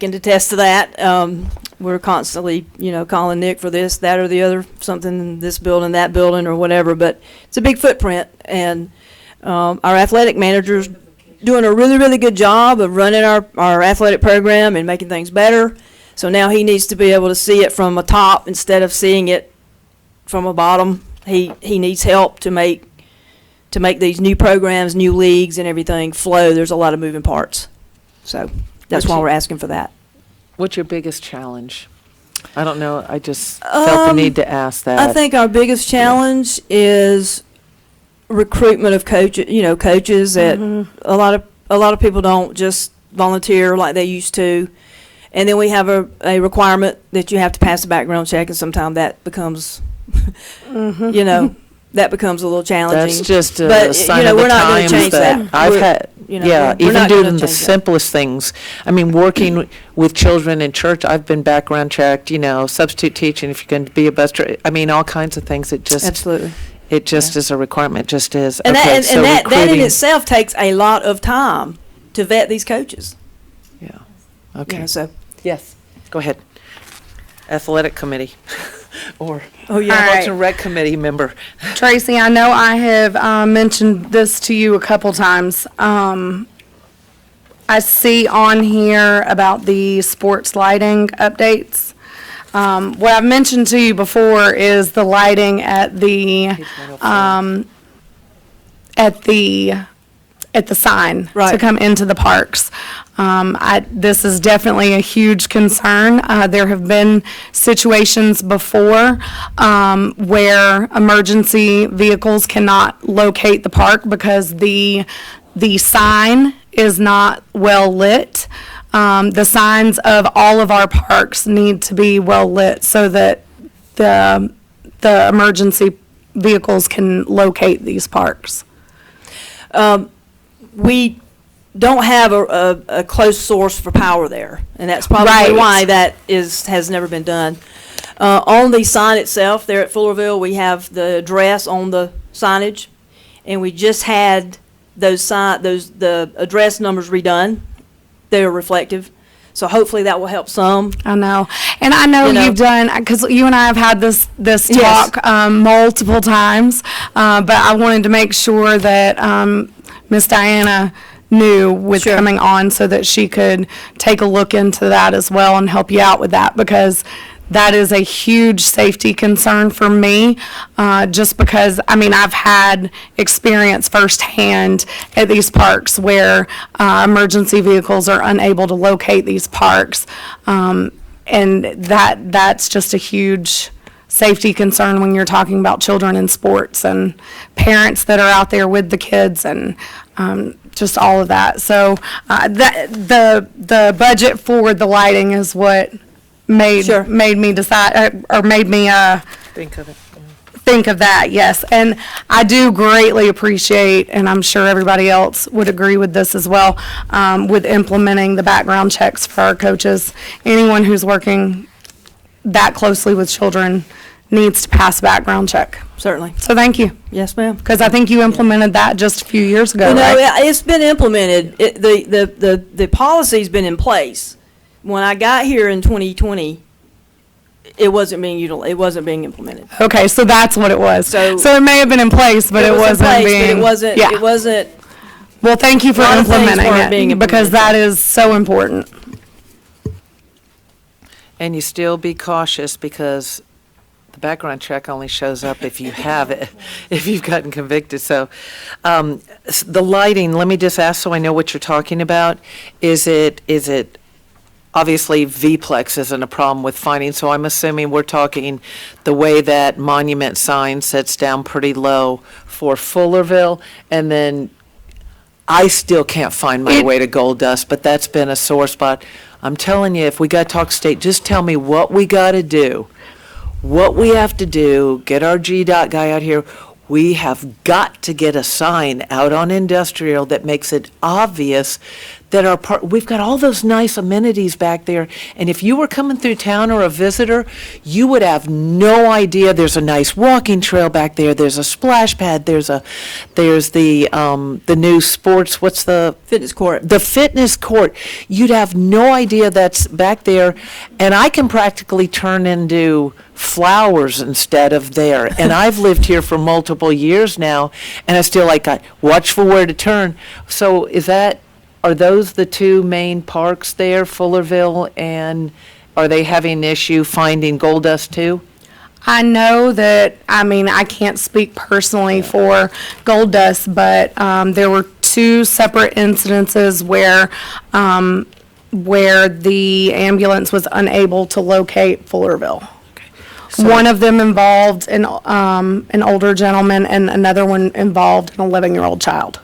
can attest to that. We're constantly, calling Nick for this, that, or the other, something in this building, that building, or whatever. But it's a big footprint, and our athletic manager's doing a really, really good job of running our athletic program and making things better. So now he needs to be able to see it from a top instead of seeing it from a bottom. He needs help to make these new programs, new leagues, and everything flow. There's a lot of moving parts. So that's why we're asking for that. What's your biggest challenge? I don't know. I just felt the need to ask that. I think our biggest challenge is recruitment of coaches. Coaches that a lot of people don't just volunteer like they used to, and then we have a requirement that you have to pass a background check, and sometimes that becomes, that becomes a little challenging. That's just a But, sign of the we're not gonna times change that I've had. we're Even not doing gonna the change that. simplest things. I mean, working with children in church, I've been background checked, substitute teaching if you're going to be a bus driver. I mean, all kinds of things. Absolutely. It just is a requirement, just is. And Okay, that so and that in recruiting- itself takes a lot of time to vet these coaches. Yeah, okay. So Yes, go ahead. Athletic committee, or All Parks right. and Rec committee member. Tracy, I know I have mentioned this to you a couple times. I see on here about the sports lighting updates. What I've mentioned to you before is the lighting at the at the sign to Right. come into the parks. This is definitely a huge concern. There have been situations before where emergency vehicles cannot locate the park because the sign is not well lit. The signs of all of our parks need to be well lit so that the emergency vehicles can locate these parks. We don't have a close source for power there, and that's probably Right. why that has never been done. On the sign itself, there at Fullerville, we have the address on the signage, and we just had the address numbers redone. They're reflective, so hopefully that will help some. I know, and I know You know. you've done, because you and I have had this Yes. talk multiple times, but I wanted to make sure that Miss Diana knew with Sure. coming on so that she could take a look into that as well and help you out with that, because that is a huge safety concern for me, just because, I mean, I've had experience firsthand at these parks where emergency vehicles are unable to locate these parks. And that's just a huge safety concern when you're talking about children in sports and parents that are out there with the kids and just all of that. So the budget for the lighting is what Sure. made me decide, or made me Think of it. think of that, yes. And I do greatly appreciate, and I'm sure everybody else would agree with this as well, with implementing the background checks for our coaches. Anyone who's working that closely with children needs to pass a background check. Certainly. So thank you, Yes, ma'am. because I think you implemented that just a few years ago, You know, right? it's been implemented. The policy's been in place. When I got here in 2020, it wasn't being implemented. Okay, so that's what it was. So- So it may have been in place, but it was in wasn't place, being. but Yeah. it wasn't, Well, thank you for A lot of things implementing weren't being it, because that implemented. is so important. And you still be cautious because the background check only shows up if you have it, if you've gotten convicted. So the lighting, let me just ask so I know what you're talking about. Is it obviously V-plex isn't a problem with finding, so I'm assuming we're talking the way that monument sign sits down pretty low for Fullerville, and then I still can't find my way to Gold Dust, but that's been a sore spot. I'm telling you, if we got to talk state, just tell me what we got to do, what we have to do, get our GDOT guy out here. We have got to get a sign out on Industrial that makes it obvious that we've got all those nice amenities back there, and if you were coming through town or a visitor, you would have no idea there's a nice walking trail back there, there's a splash pad, there's the new sports, what's the? fitness court. The fitness court. You'd have no idea that's back there, and I can practically turn into flowers instead of there. And I've lived here for multiple years now, and I still watch for where to turn. So are those the two main parks there, Fullerville, and are they having an issue finding Gold Dust too? I know that, I mean, I can't speak personally for Gold Dust, but there were two separate incidences where the ambulance was unable to locate Fullerville. One of them involved an older gentleman, and another one involved an 11-year-old child.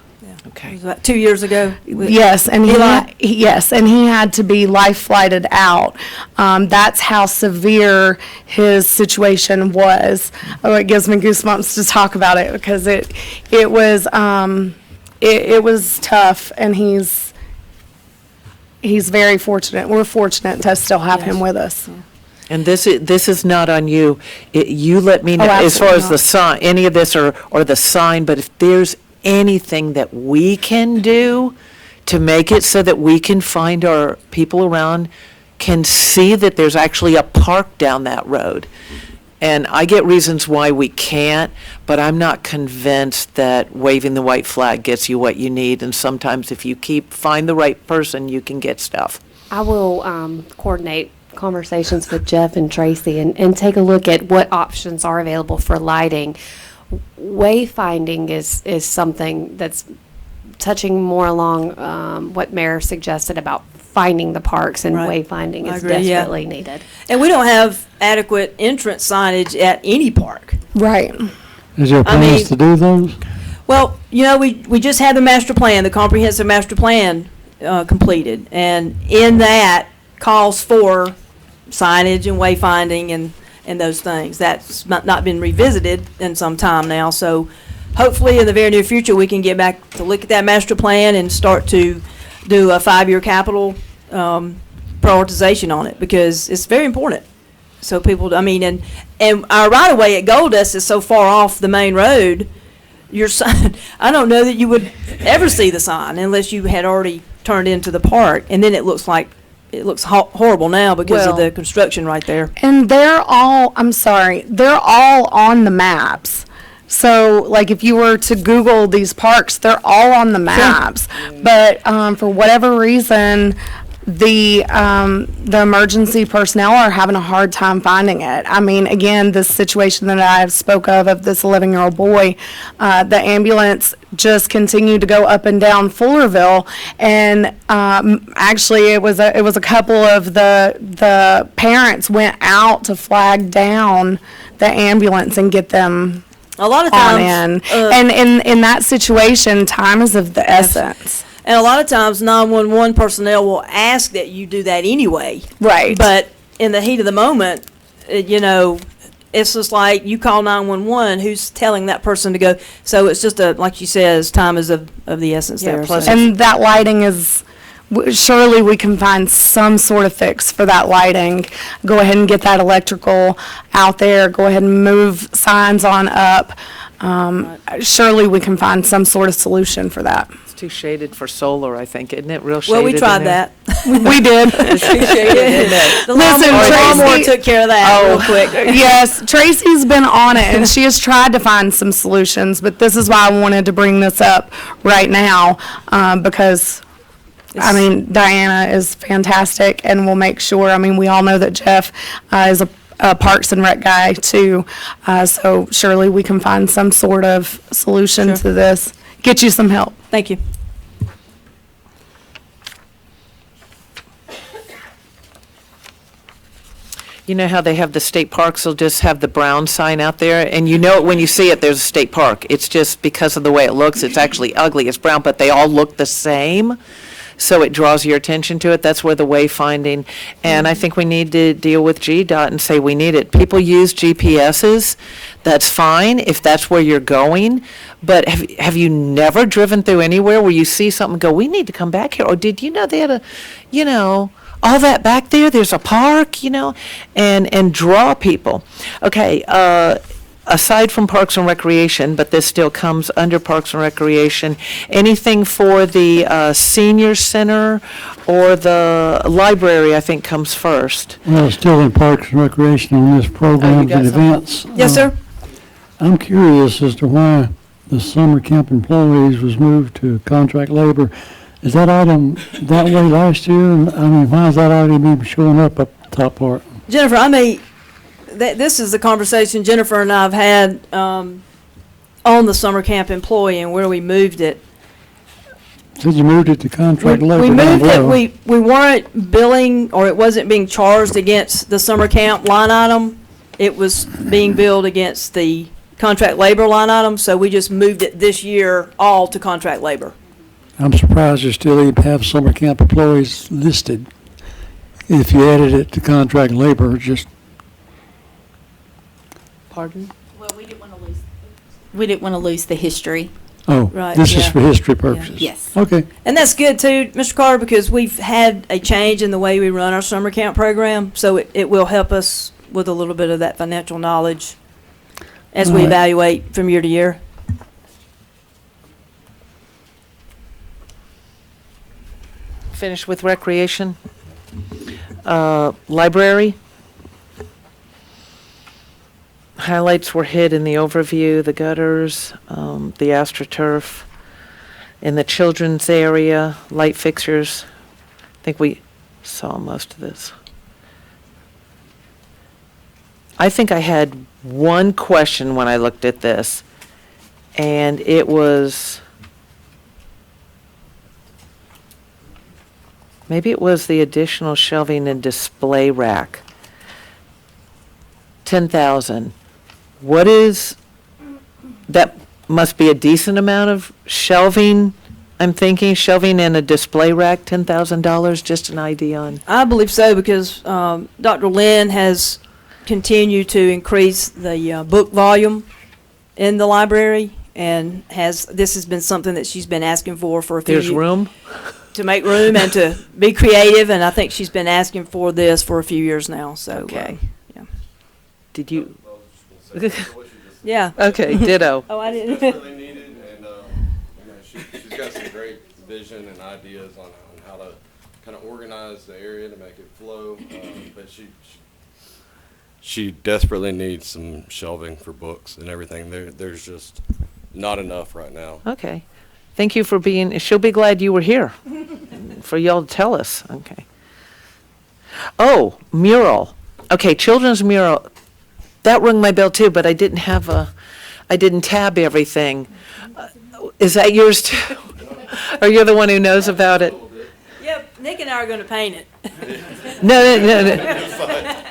Okay. Was that 2 years ago? Yes, and Eli? he had to be life flighted out. That's how severe his situation was. Oh, it gives me goosebumps to talk about it because it was tough, and he's very fortunate. We're fortunate to still have him with us. And this is not on you. You let me know Oh, as far as absolutely the sign, any of this or the sign, but if there's anything that we can do to make it so that we can find our people around can see that there's actually a park down that road. And I get reasons why we can't, but I'm not convinced that waving the white flag gets you what you need. And sometimes if you find the right person, you can get stuff. I will coordinate conversations with Jeff and Tracy and take a look at what options are available for lighting. Wayfinding is something that's touching more along what Mayor suggested about finding the parks and Right. wayfinding I is agree, yeah. desperately needed. And we don't have adequate entrance signage at any park. Right. Is there I mean- plans to do those? Well, we just had the master plan, the comprehensive master plan completed. And in that calls for signage and wayfinding and those things. That's not been revisited in some time now. So hopefully in the very near future, we can get back to look at that master plan and start to do a 5-year capital prioritization on it, because it's very important. So people, I mean, and our right of way at Goldust is so far off the main road, your sign, I don't know that you would ever see the sign unless you had already turned into the park, and then it looks horrible now because of Well- the construction right there. And they're all on the maps. So, like, if you were to Google these parks, they're all on the maps. But for whatever reason, the emergency personnel are having a hard time finding it. I mean, again, this situation that I spoke of this 11-year-old boy, the ambulance just continued to go up and down Fullerville, and actually, it was a couple of the parents went out to flag down the ambulance and get them A lot of on times, in. And in that situation, time is of the essence. and a lot of times 911 personnel will ask that you do that anyway. Right. But in the heat of the moment, it's just like you call 911, who's telling that person to go? So it's just like you said, time is of the essence Yeah, there. plus so. And that lighting is, surely we can find some sort of fix for that lighting. Go ahead and get that electrical out there. Go ahead and move signs on up. Surely we can find some sort of solution for that. It's too shaded for solar, I think, isn't it? Real shaded. Well, we in tried there? that. We did. It's too shaded, isn't it? The Listen, lawnmower Tracy- took care of that real quick. Yes, Tracy's been on it, and she has tried to find some solutions, but this is why I wanted to bring this up right now, because, I mean, Diana is fantastic, and we'll make sure, I mean, we all know that Jeff is a Parks and Rec guy, too, so surely we can find some sort of solution Sure. to this. Get you some help. Thank you. You know how they have the state parks, they'll just have the brown sign out there, and you know it when you see it, there's a state park. It's just because of the way it looks, it's actually ugly, it's brown, but they all look the same, so it draws your attention to it. That's where the wayfinding, and I think we need to deal with GDOT and say we need it. People use GPSs, that's fine if that's where you're going, but have you never driven through anywhere where you see something and go, we need to come back here, or did you know they had all that back there, there's a park, and draw people. Okay, aside from Parks and Recreation, but this still comes under Parks and Recreation, anything for the senior center or the library, I think, comes first. Well, still in Parks and Recreation on this programs got and something? events. Yes, sir? I'm curious as to why the summer camp employees was moved to contract labor. Is that item that way last year? I mean, why is that item even showing up top part? Jennifer, this is the conversation Jennifer and I have had on the summer camp employee and where we moved it. Said you moved it to contract We labor down moved it, below. we weren't billing, or it wasn't being charged against the summer camp line item. It was being billed against the contract labor line item, so we just moved it this year all to contract labor. I'm surprised you still even have summer camp employees listed. If you added it to contract labor, just, Pardon? Well, we didn't want to lose the history. Right, this is yeah. for history purposes. Yes. Okay. And that's good too, Mr. Carter, because we've had a change in the way we run our summer camp program, so it will help us with a little bit of that financial knowledge as we All right. evaluate from year to year. Finish with recreation. Library. Highlights were hit in the overview, the gutters, the AstroTurf. In the children's area, light fixtures. I think we saw most of this. I think I had one question when I looked at this, and it was, maybe it was the additional shelving and display rack. 10,000. What is, that must be a decent amount of shelving, I'm thinking, shelving and a display rack, $10,000, just an idea on. I believe so because Dr. Lynn has continued to increase the book volume in the library, and this has been something that she's been asking for a few There's years. room? To make room and to be creative, and I think she's been asking for this for a few years now, so. Okay. Yeah. Did you? Yeah. Okay, ditto. Oh, I It's didn't. really needed, and, she's got some great vision and ideas on how to kind of organize the area to make it flow, but she desperately needs some shelving for books and everything. There's just not enough right now. Okay. Thank you for being, she'll be glad you were here for y'all to tell us. Okay. Oh, mural. Okay, children's mural. That rung my bell too, but I didn't tab everything. Is that yours too? Or you're the one who knows about it? Yep, Nick and I are gonna paint it. No.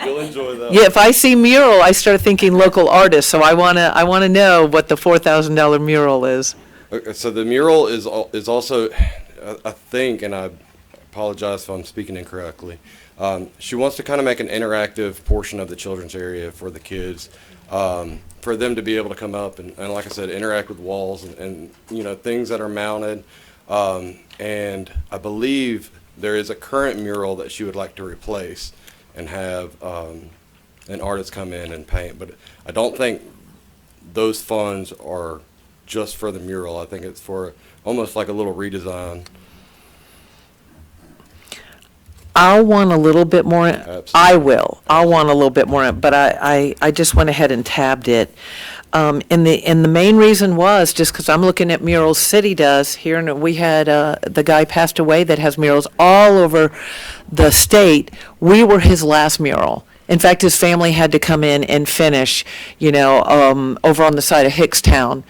You'll enjoy that. Yeah, if I see mural, I start thinking local artists, so I wanna know what the $4,000 mural is. Okay, so the mural is also, I think, and I apologize if I'm speaking incorrectly, she wants to kind of make an interactive portion of the children's area for the kids, for them to be able to come up and like I said, interact with walls and things that are mounted. And I believe there is a current mural that she would like to replace and have an artist come in and paint. But I don't think those funds are just for the mural. I think it's for almost like a little redesign. I'll want a little bit more. Absolutely. I will. I'll want a little bit more, but I just went ahead and tabbed it. And the main reason was just because I'm looking at murals City does here, and we had the guy passed away that has murals all over the state. We were his last mural. In fact, his family had to come in and finish, over on the side of Hickstown.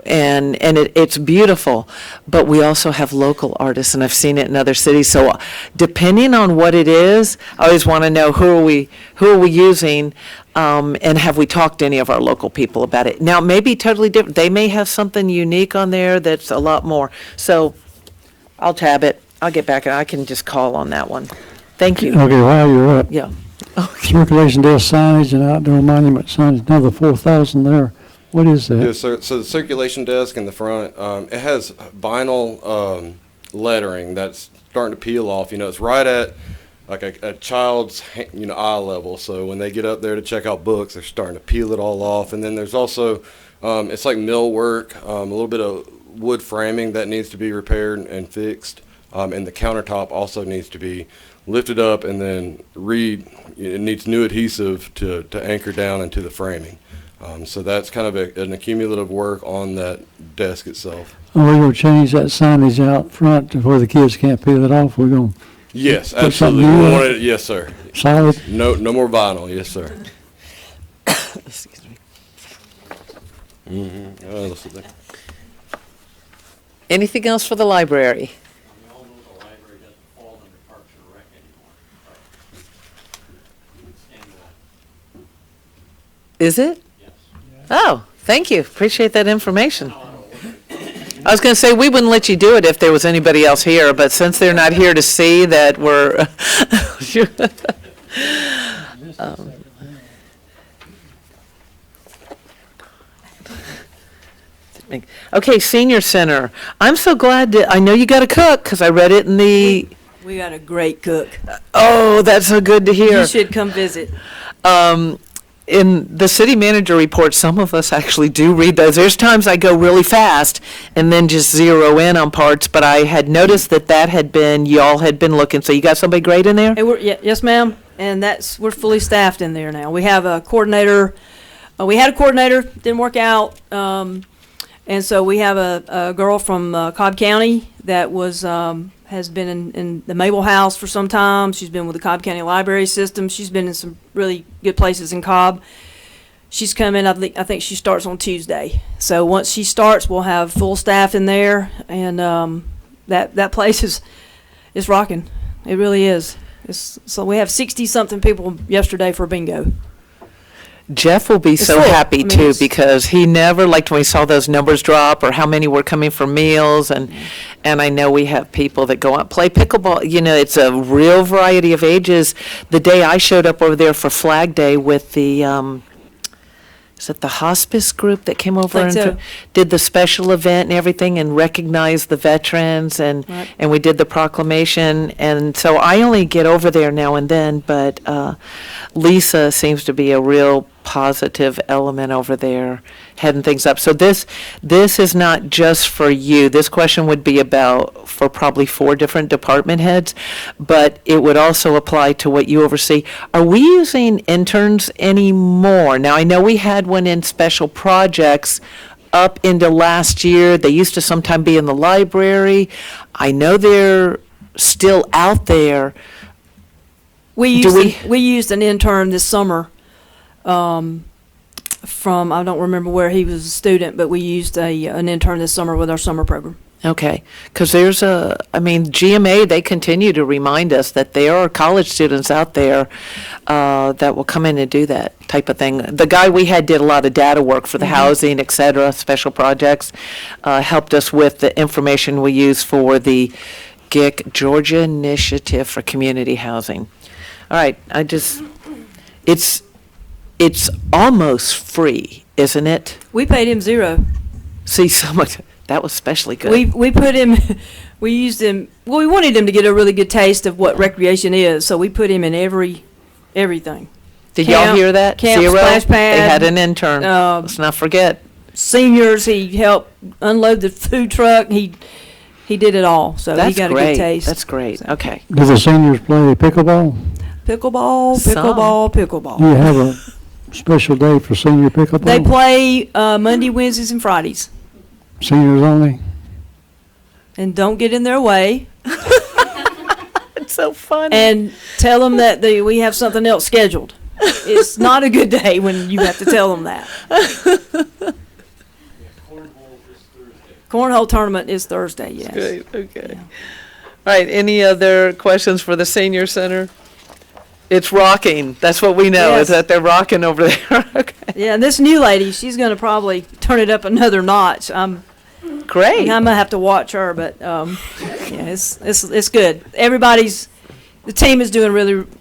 And it's beautiful, but we also have local artists, and I've seen it in other cities. So depending on what it is, I always want to know who are we using, and have we talked to any of our local people about it? Now, it may be totally different. They may have something unique on there that's a lot more. So I'll tab it. I'll get back, and I can just call on that one. Thank you. Okay, while you're up, Yeah. circulation desk signage and outdoor monument signage, another 4,000 there. What is that? Yes, sir. So the circulation desk in the front, it has vinyl lettering that's starting to peel off. It's right at like a child's eye level. So when they get up there to check out books, they're starting to peel it all off. And then there's also it's like millwork, a little bit of wood framing that needs to be repaired and fixed, and the countertop also needs to be lifted up and then it needs new adhesive to anchor down into the framing. So that's kind of an accumulative work on that desk itself. Are we going to change that signage out front to where the kids can't peel it off? We're going to Yes, put absolutely. something We new want up? it, yes, sir. Solid? No more vinyl. Yes, sir. Excuse me. Let's see there. Anything else for the library? We all know the library doesn't fall under Parks and Rec anymore. And, Is it? yes. Oh, thank you. Appreciate that information. I was going to say, we wouldn't let you do it if there was anybody else here, but since they're not here to see that we're, okay, senior center. I'm so glad that, I know you got to cook, because I read it in the, We got a great cook. oh, that's so good to hear. You should come visit. In the city manager report, some of us actually do read those. There's times I go really fast and then just zero in on parts, but I had noticed that had been, y'all had been looking, so you got somebody great in there? Hey, yes, ma'am, and we're fully staffed in there now. We have a coordinator, we had a coordinator, didn't work out, and so we have a girl from Cobb County that has been in the Mabel House for some time. She's been with the Cobb County Library System. She's been in some really good places in Cobb. She's coming, I think she starts on Tuesday. So once she starts, we'll have full staff in there, and that place is rocking. It really is. So we have 60-something people yesterday for bingo. Jeff will be It's so full. happy I mean, too, it's- because he never liked when we saw those numbers drop or how many were coming for meals, and I know we have people that go out play pickleball. You know, it's a real variety of ages. The day I showed up over there for Flag Day with the is it the hospice group that came over Think and so. did the special event and everything and recognized the veterans, and Right. and we did the proclamation, and so I only get over there now and then, but Lisa seems to be a real positive element over there, heading things up. So this is not just for you. This question would be about for probably 4 different department heads, but it would also apply to what you oversee. Are we using interns anymore? Now, I know we had one in special projects up into last year. They used to sometime be in the library. I know they're still out there. We Do used an intern this summer, from, I don't remember where he was a student, but we used an intern this summer with our summer program. Okay, because GMA, they continue to remind us that there are college students out there that will come in and do that type of thing. The guy we had did a lot of data work for the housing, et cetera, special projects, helped us with the information we use for the GIC, Georgia Initiative for Community Housing. All right, it's almost free, isn't it? We paid him $0. See, so much, that was especially good. We put him, we used him, well, we wanted him to get a really good taste of what recreation is, so we put him in everything. Did y'all Camp- hear that? camp, 0? splash They pad, had an intern. Let's not forget. Seniors, he helped unload the food truck, he did it all, so he That's got a great. good taste. That's great. Okay. Do the seniors play pickleball? Pickleball, Some. pickleball. Do you have a special day for senior pickleball? They play Monday, Wednesdays, and Fridays, Seniors only? and don't get in their way, It's so funny. and tell them that we have something else scheduled. It's not a good day when you have to tell them that. Cornhole tournament is Thursday, yes. Great, okay. All right, any other questions for the senior center? It's rocking. That's what we know, is Yes. that they're rocking over there. Okay. Yeah, and this new lady, she's gonna probably turn it up another notch. Great. I'm gonna have to watch her, but, yeah, it's good. The team is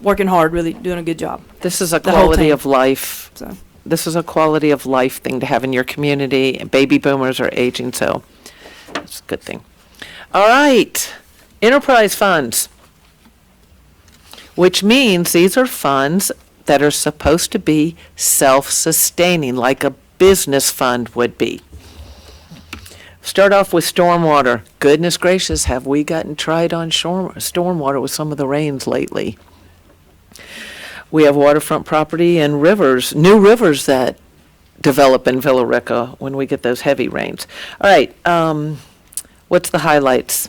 working hard, really doing a good job. This is a The whole quality team. of life. So, This is a quality of life thing to have in your community. Baby boomers are aging, so it's a good thing. All right, enterprise funds, which means these are funds that are supposed to be self-sustaining, like a business fund would be. Start off with stormwater. Goodness gracious, have we gotten tried on stormwater with some of the rains lately? We have waterfront property and rivers, new rivers that develop in Villa Rica when we get those heavy rains. All right, what's the highlights?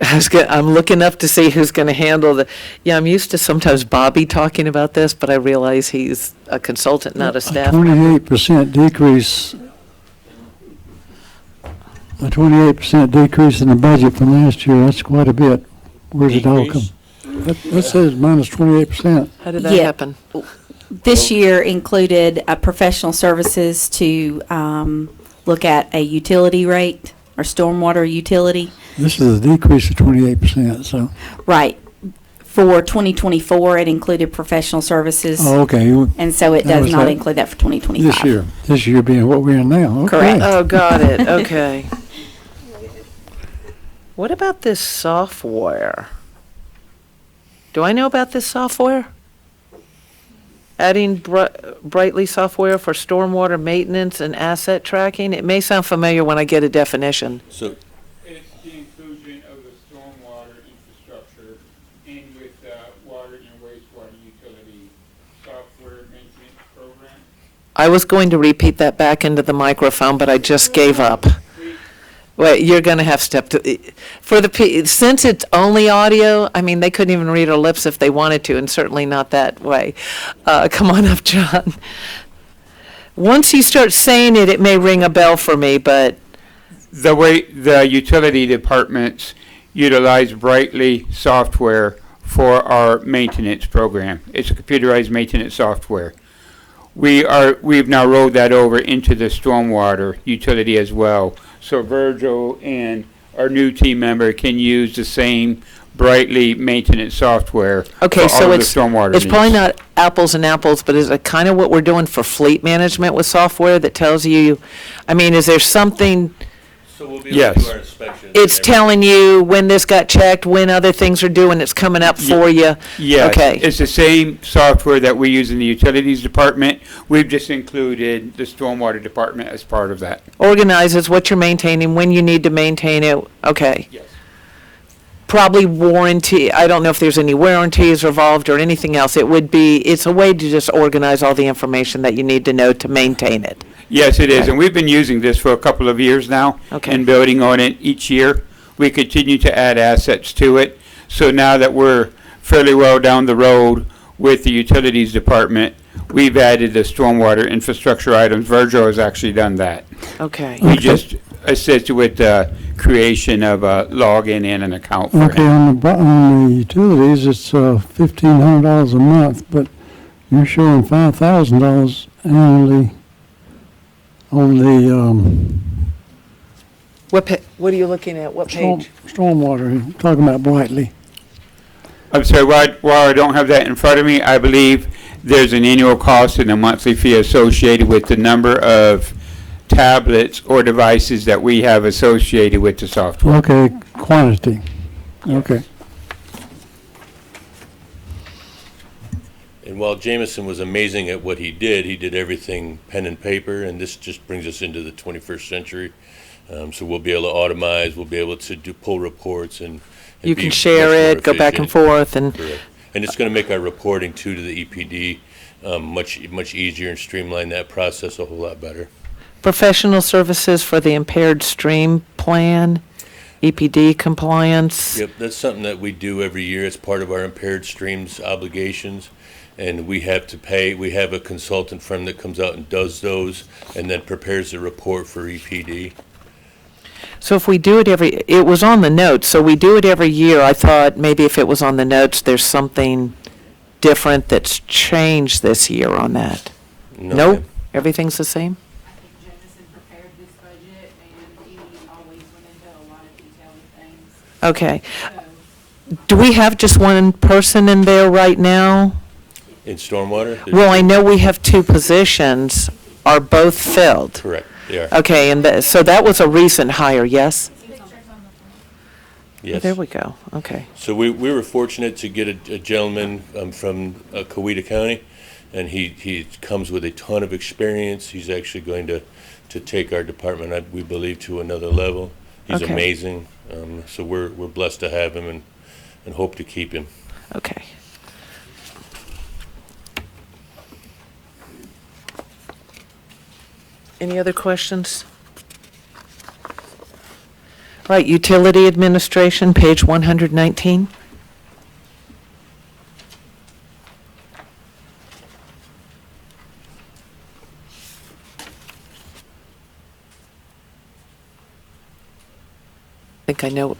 I'm looking up to see who's going to handle I'm used to sometimes Bobby talking about this, but I realize he's a consultant, not a staff. 28% decrease. A 28% decrease in the budget from last year, that's quite a bit. Where's it all come? That says minus 28%. How did that Yeah. happen? This year included professional services to look at a utility rate or stormwater utility. This is a decrease of 28%, so, Right. For 2024, it included professional services. oh, okay. And so it That does was not that include that for 2025. This year being what we're in now. Okay. Correct. Oh, got it, okay. What about this software? Do I know about this software? Adding Brightly software for stormwater maintenance and asset tracking? It may sound familiar when I get a definition. So, It's the inclusion of the stormwater infrastructure in with water and wastewater utility software maintenance program. I was going to repeat that back into the microphone, but I just gave up. Well, you're gonna have step to, for since it's only audio, I mean, they couldn't even read our lips if they wanted to, and certainly not that way. Come on up, John. Once you start saying it, it may ring a bell for me, but, The way the utility departments utilize Brightly software for our maintenance program. It's a computerized maintenance software. We've now rolled that over into the stormwater utility as well. So Virgil and our new team member can use the same Brightly maintenance software okay, for all so of the it's, stormwater it's probably needs. not apples and apples, but is it kind of what we're doing for fleet management with software that tells you, I mean, is there something, So we'll be able to do our inspections. it's telling you when this got checked, when other things are due, and it's coming up for you? Yes, Okay. it's the same software that we use in the utilities department. We've just included the stormwater department as part of that. Organizes what you're maintaining, when you need to maintain it, okay. Yes. Probably warranty, I don't know if there's any warranties involved or anything else. It would be, it's a way to just organize all the information that you need to know to maintain it. Yes, it is, and we've been using this for a couple of years now. Okay. And building on it each year. We continue to add assets to it. So now that we're fairly well down the road with the utilities department, we've added the stormwater infrastructure items. Virgil has actually done that. Okay. We just assisted with the creation of a login and an account for Okay, him. on the utilities, it's $1,500 a month, but you're showing $5,000 annually on the What are you looking at? What page? stormwater, talking about Brightly. I'm sorry, while I don't have that in front of me, I believe there's an annual cost and a monthly fee associated with the number of tablets or devices that we have associated with the software. Okay, quantity. Okay. And while Jameson was amazing at what he did everything pen and paper, and this just brings us into the 21st century. So we'll be able to automize, we'll be able to pull reports and You be can share much more it, go back and efficient. forth, and, Correct. And it's going to make our reporting too to the EPD much easier and streamline that process a whole lot better. professional services for the impaired stream plan, EPD compliance. Yep, that's something that we do every year as part of our impaired streams obligations. And we have a consultant firm that comes out and does those and then prepares the report for EPD. So if we do it it was on the notes, so we do it every year. I thought maybe if it was on the notes, there's something different that's changed this year on that. No, Nope, ma'am. everything's the same? I think Jameson prepared this budget, and he always went into a lot of detail with things. Okay. So Do we have just one person in there right now? In stormwater? there's- Well, I know we have two positions. Are both filled? Correct, they are. Okay, and so that was a recent hire, yes? Yes. There we go, okay. So we were fortunate to get a gentleman from Coweta County, and he comes with a ton of experience. He's actually going to take our department, we believe, to another level. He's Okay. amazing. So we're blessed to have him and hope to keep him. Okay. Any other questions? Right, utility administration, page 119. I think I know.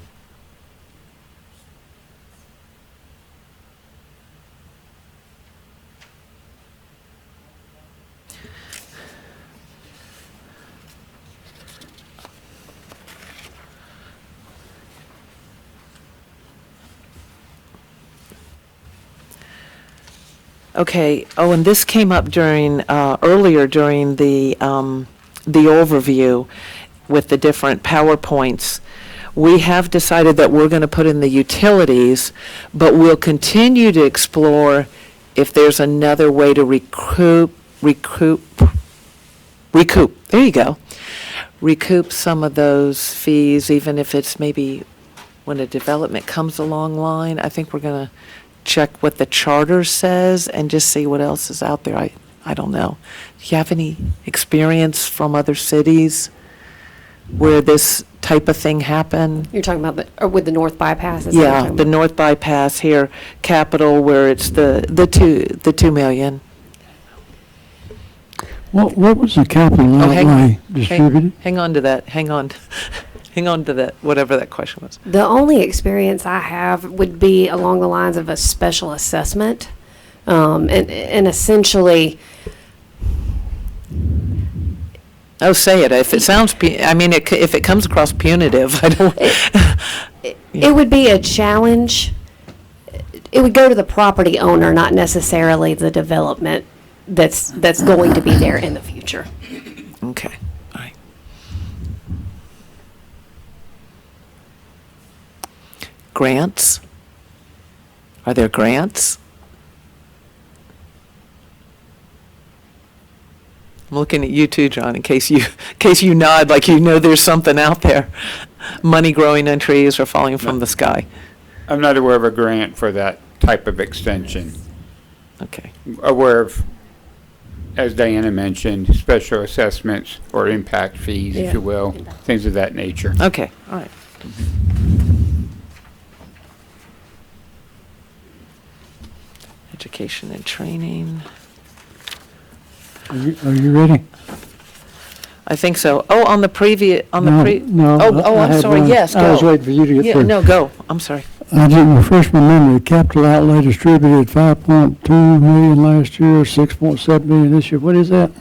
Okay, oh, and this came up during, earlier during the overview with the different PowerPoints. We have decided that we're going to put in the utilities, but we'll continue to explore if there's another way to recoup, there you go. Recoup some of those fees, even if it's maybe when a development comes along line. I think we're going to check what the charter says and just see what else is out there. I don't know. Do you have any experience from other cities where this type of thing happen. You're talking about or with the north bypass? Is that what you're Yeah, talking the about? north bypass here, Capitol, where it's the 2 million. What was the capital Oh, outlay distributed? Hang on to that, hang on. Hang on to that, whatever that question was. The only experience I have would be along the lines of a special assessment. And essentially, Oh, say it. If it sounds, if it comes across punitive, I don't. it would be a challenge. It would go to the property owner, not necessarily the development that's going to be there in the future. Okay, all right. Grants? Are there grants? I'm looking at you too, John, in case you nod like you know there's something out there. Money growing on trees or falling from the sky. I'm not aware of a grant for that type of extension. Okay. Aware of, as Diana mentioned, special assessments or impact fees, Yeah. if you will, things of that nature. Okay, all right. Education and training. Are you ready? I think so. Oh, on the No, Oh, I I'm had sorry, one. yes, I was go. waiting for you to get Yeah, through. no, go. I'm sorry. I didn't refresh my memory. Capital outlay distributed 5.2 million last year, 6.7 million this year. What is that?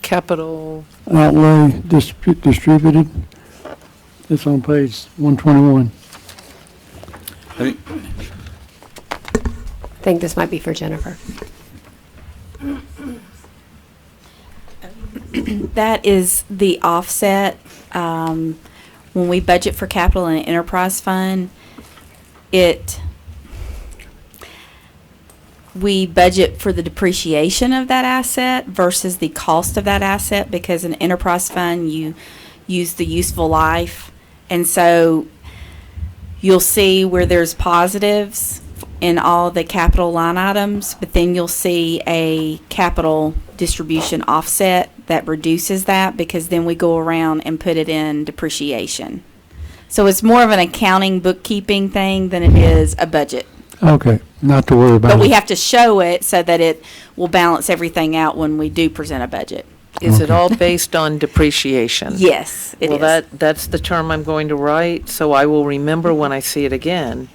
Capital, Outlay distributed. It's on page 121. I think this might be for Jennifer. That is the offset. When we budget for capital and enterprise fund, we budget for the depreciation of that asset versus the cost of that asset, because in enterprise fund, you use the useful life. And so you'll see where there's positives in all the capital line items, but then you'll see a capital distribution offset that reduces that, because then we go around and put it in depreciation. So it's more of an accounting bookkeeping thing than it is a budget. Okay, not to worry about But we it. have to show it so that it will balance everything out when we do present a budget. is it all based on depreciation? Yes, it is. Well, that's the term I'm going to write, so I will remember when I see it again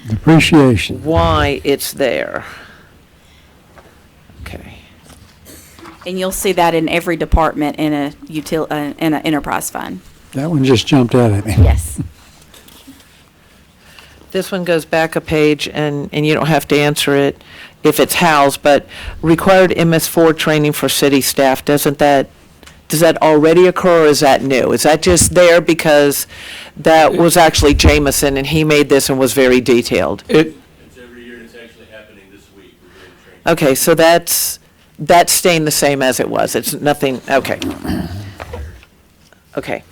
Depreciation. why it's there. Okay. And you'll see that in every department in a in an enterprise fund. That one just jumped out at me. Yes. This one goes back a page, and you don't have to answer it if it's housed, but required MS4 training for city staff, does that already occur, or is that new? Is that just there because that was actually Jameson, and he made this and was very detailed? It's every year, and it's actually happening this week. We're getting trained. Okay, so that's staying the same as it was. It's nothing, okay. Okay.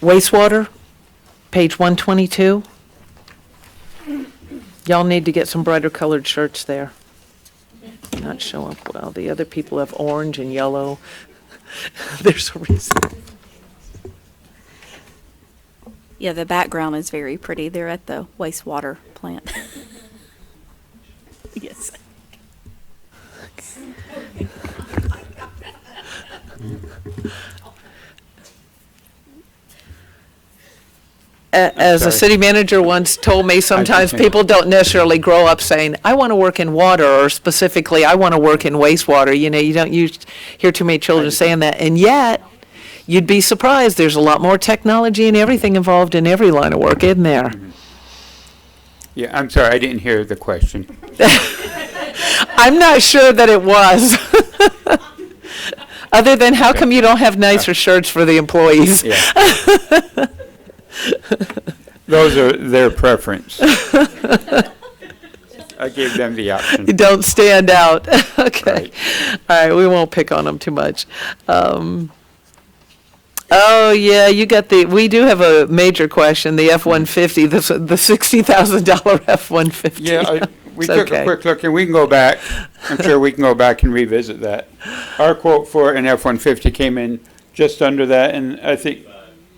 Wastewater, page 122. Y'all need to get some brighter colored shirts there. Not show up well. The other people have orange and yellow. There's a reason. Yeah, the background is very pretty. They're at the wastewater plant. Yes. As a Sorry. city manager once told me, sometimes people don't necessarily grow up saying, I want to work in water, or specifically, I want to work in wastewater. You know, you don't hear too many children saying that. And yet, you'd be surprised, there's a lot more technology and everything involved in every line of work, isn't there? Yeah, I'm sorry, I didn't hear the question. I'm not sure that it was. Other than, how come you don't have nicer shirts for the employees? Yeah. Those are their preference. I gave them the option. You don't stand out. Okay. All right, we won't pick on them too much. Oh, yeah, we do have a major question, the F-150, the $60,000 F-150. Yeah, we It's took a okay. quick look, and we can go back. I'm sure we can go back and revisit that. Our quote for an F-150 came in just under that, and I think,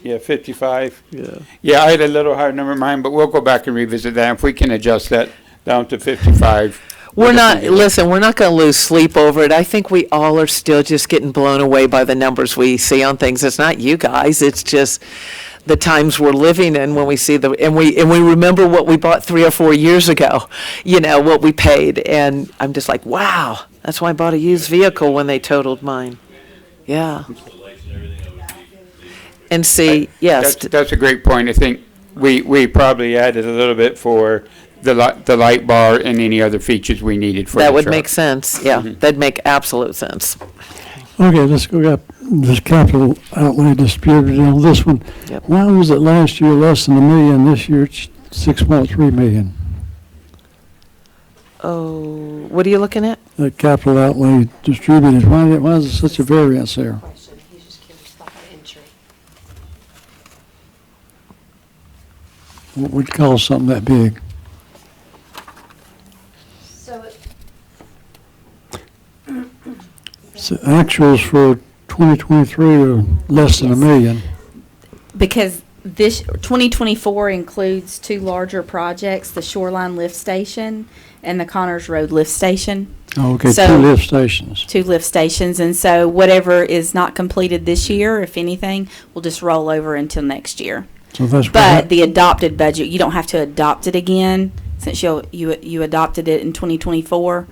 yeah, 55. Yeah. Yeah, I had a little higher number in mind, but we'll go back and revisit that. If we can adjust that down to 55. We're not, listen, we're not going to lose sleep over it. I think we all are still just getting blown away by the numbers we see on things. It's not you guys, it's just the times we're living in when we see and we remember what we bought 3 or 4 years ago, what we paid. And I'm just like, wow, that's why I bought a used vehicle when they totaled mine. Yeah. And see, yes. That's a great point. I think we probably added a little bit for the light bar and any other features we needed for the That would truck. make sense, yeah. That'd make absolute sense. Okay, let's go up this capital outlay distributed on this one. Yep. Why was it last year less than $1 million, this year it's 6.3 million? Oh, what are you looking at? The capital outlay distributed, why is there such a variance there? What would cause something that big? So actuals for 2023 are less than $1 million. Because this 2024 includes 2 larger projects, the Shoreline Lift Station and the Connors Road Lift Station. Oh, okay, So- 2 lift stations. 2 lift stations, and so whatever is not completed this year, if anything, will just roll over until next year. So that's But the adopted budget, you don't have to adopt it again, since you adopted it in 2024.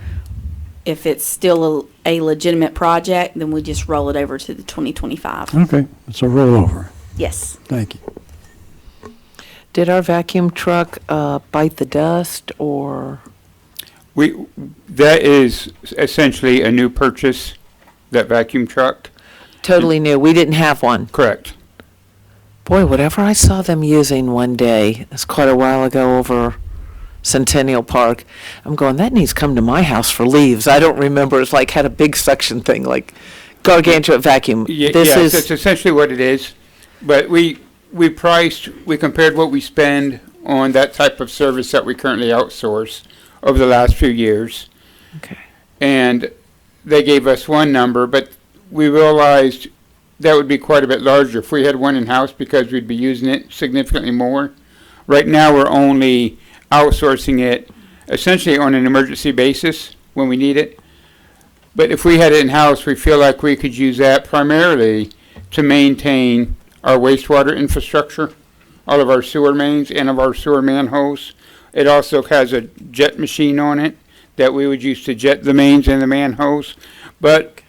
If it's still a legitimate project, then we just roll it over to the 2025. Okay, it's a rollover. Yes. Thank you. Did our vacuum truck bite the dust, or? That is essentially a new purchase, that vacuum truck. Totally new, we didn't have one. Correct. Boy, whatever I saw them using one day, it's quite a while ago over Centennial Park, I'm going, that needs to come to my house for leaves. I don't remember, it's like had a big suction thing, like gargantuan vacuum. Yes, that's essentially what it is. But we compared what we spend on that type of service that we currently outsource over the last few years. Okay. And they gave us one number, but we realized that would be quite a bit larger if we had one in-house, because we'd be using it significantly more. Right now, we're only outsourcing it essentially on an emergency basis when we need it. But if we had it in-house, we feel like we could use that primarily to maintain our wastewater infrastructure, all of our sewer mains and of our sewer manholes. It also has a jet machine on it that we would use to jet the mains and the manholes. But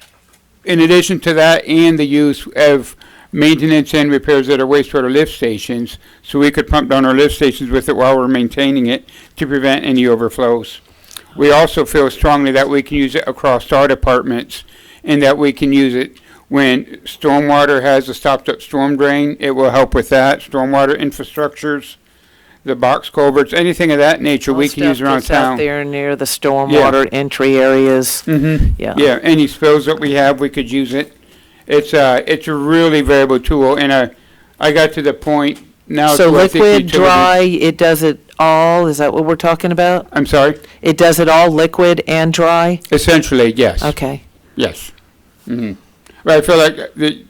in addition to that, and the use of maintenance and repairs at our wastewater lift stations, so we could pump down our lift stations with it while we're maintaining it to prevent any overflows. We also feel strongly that we can use it across our departments, and that we can use it when stormwater has a stopped up storm drain. It will help with that. Stormwater infrastructures, the box culverts, anything of that nature we can use around Stuff that's out town. there near the stormwater entry areas. Mm-hmm. Yeah. Yeah, any spills that we have, we could use it. It's a really valuable tool, and I got to the point now. So to where I think liquid, utility- dry, it does it all, is that what we're talking about? I'm sorry? It does it all, liquid and dry? Essentially, yes. Okay. Yes. Mm-hmm. But I feel like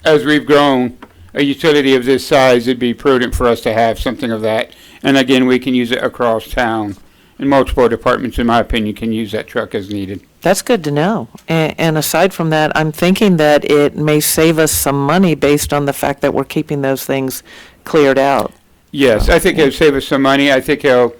as we've grown, a utility of this size, it'd be prudent for us to have something of that. And again, we can use it across town. And multiple departments, in my opinion, can use that truck as needed. That's good to know. And aside from that, I'm thinking that it may save us some money based on the fact that we're keeping those things cleared out. Yes, I think it'll save us some money. I think it'll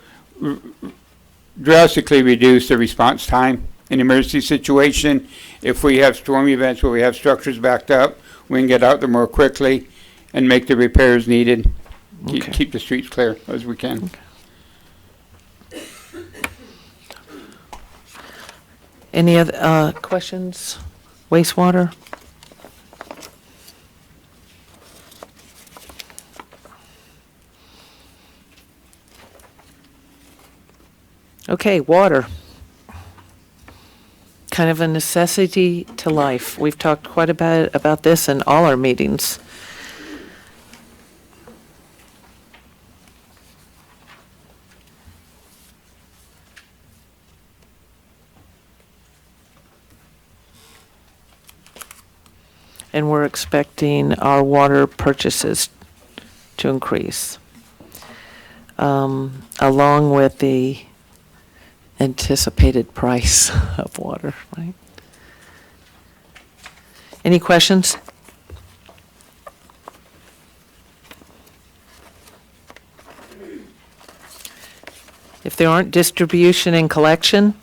drastically reduce the response time in an emergency situation. If we have storm events where we have structures backed up, we can get out there more quickly and make the repairs needed. Okay. Keep the streets clear as we can. Okay. Any other questions? Wastewater? Okay, water. Kind of a necessity to life. We've talked quite a bit about this in all our meetings. and we're expecting our water purchases to increase, along with the anticipated price of water, right? Any questions? If there aren't, distribution and collection?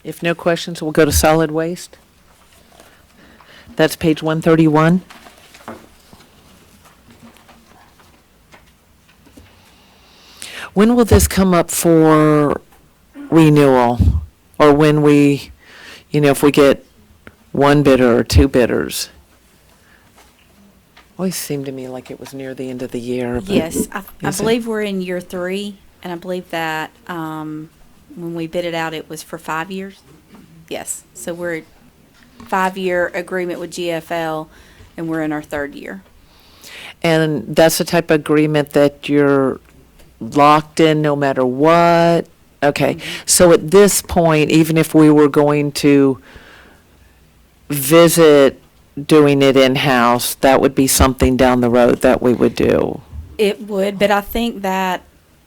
If no questions, we'll go to solid waste. That's page 131. When will this come up for renewal? Or when we, if we get one bidder or two bidders? Always seemed to me like it was near the end of the year. But Yes, I is it? believe we're in year 3, and I believe that when we bid it out, it was for 5 years. Yes, so we're 5-year agreement with GFL, and we're in our 3rd year. And that's the type of agreement that you're locked in no matter what? Okay, so at this point, even if we were going to visit doing it in-house, that would be something down the road that we would do? It would, but I think that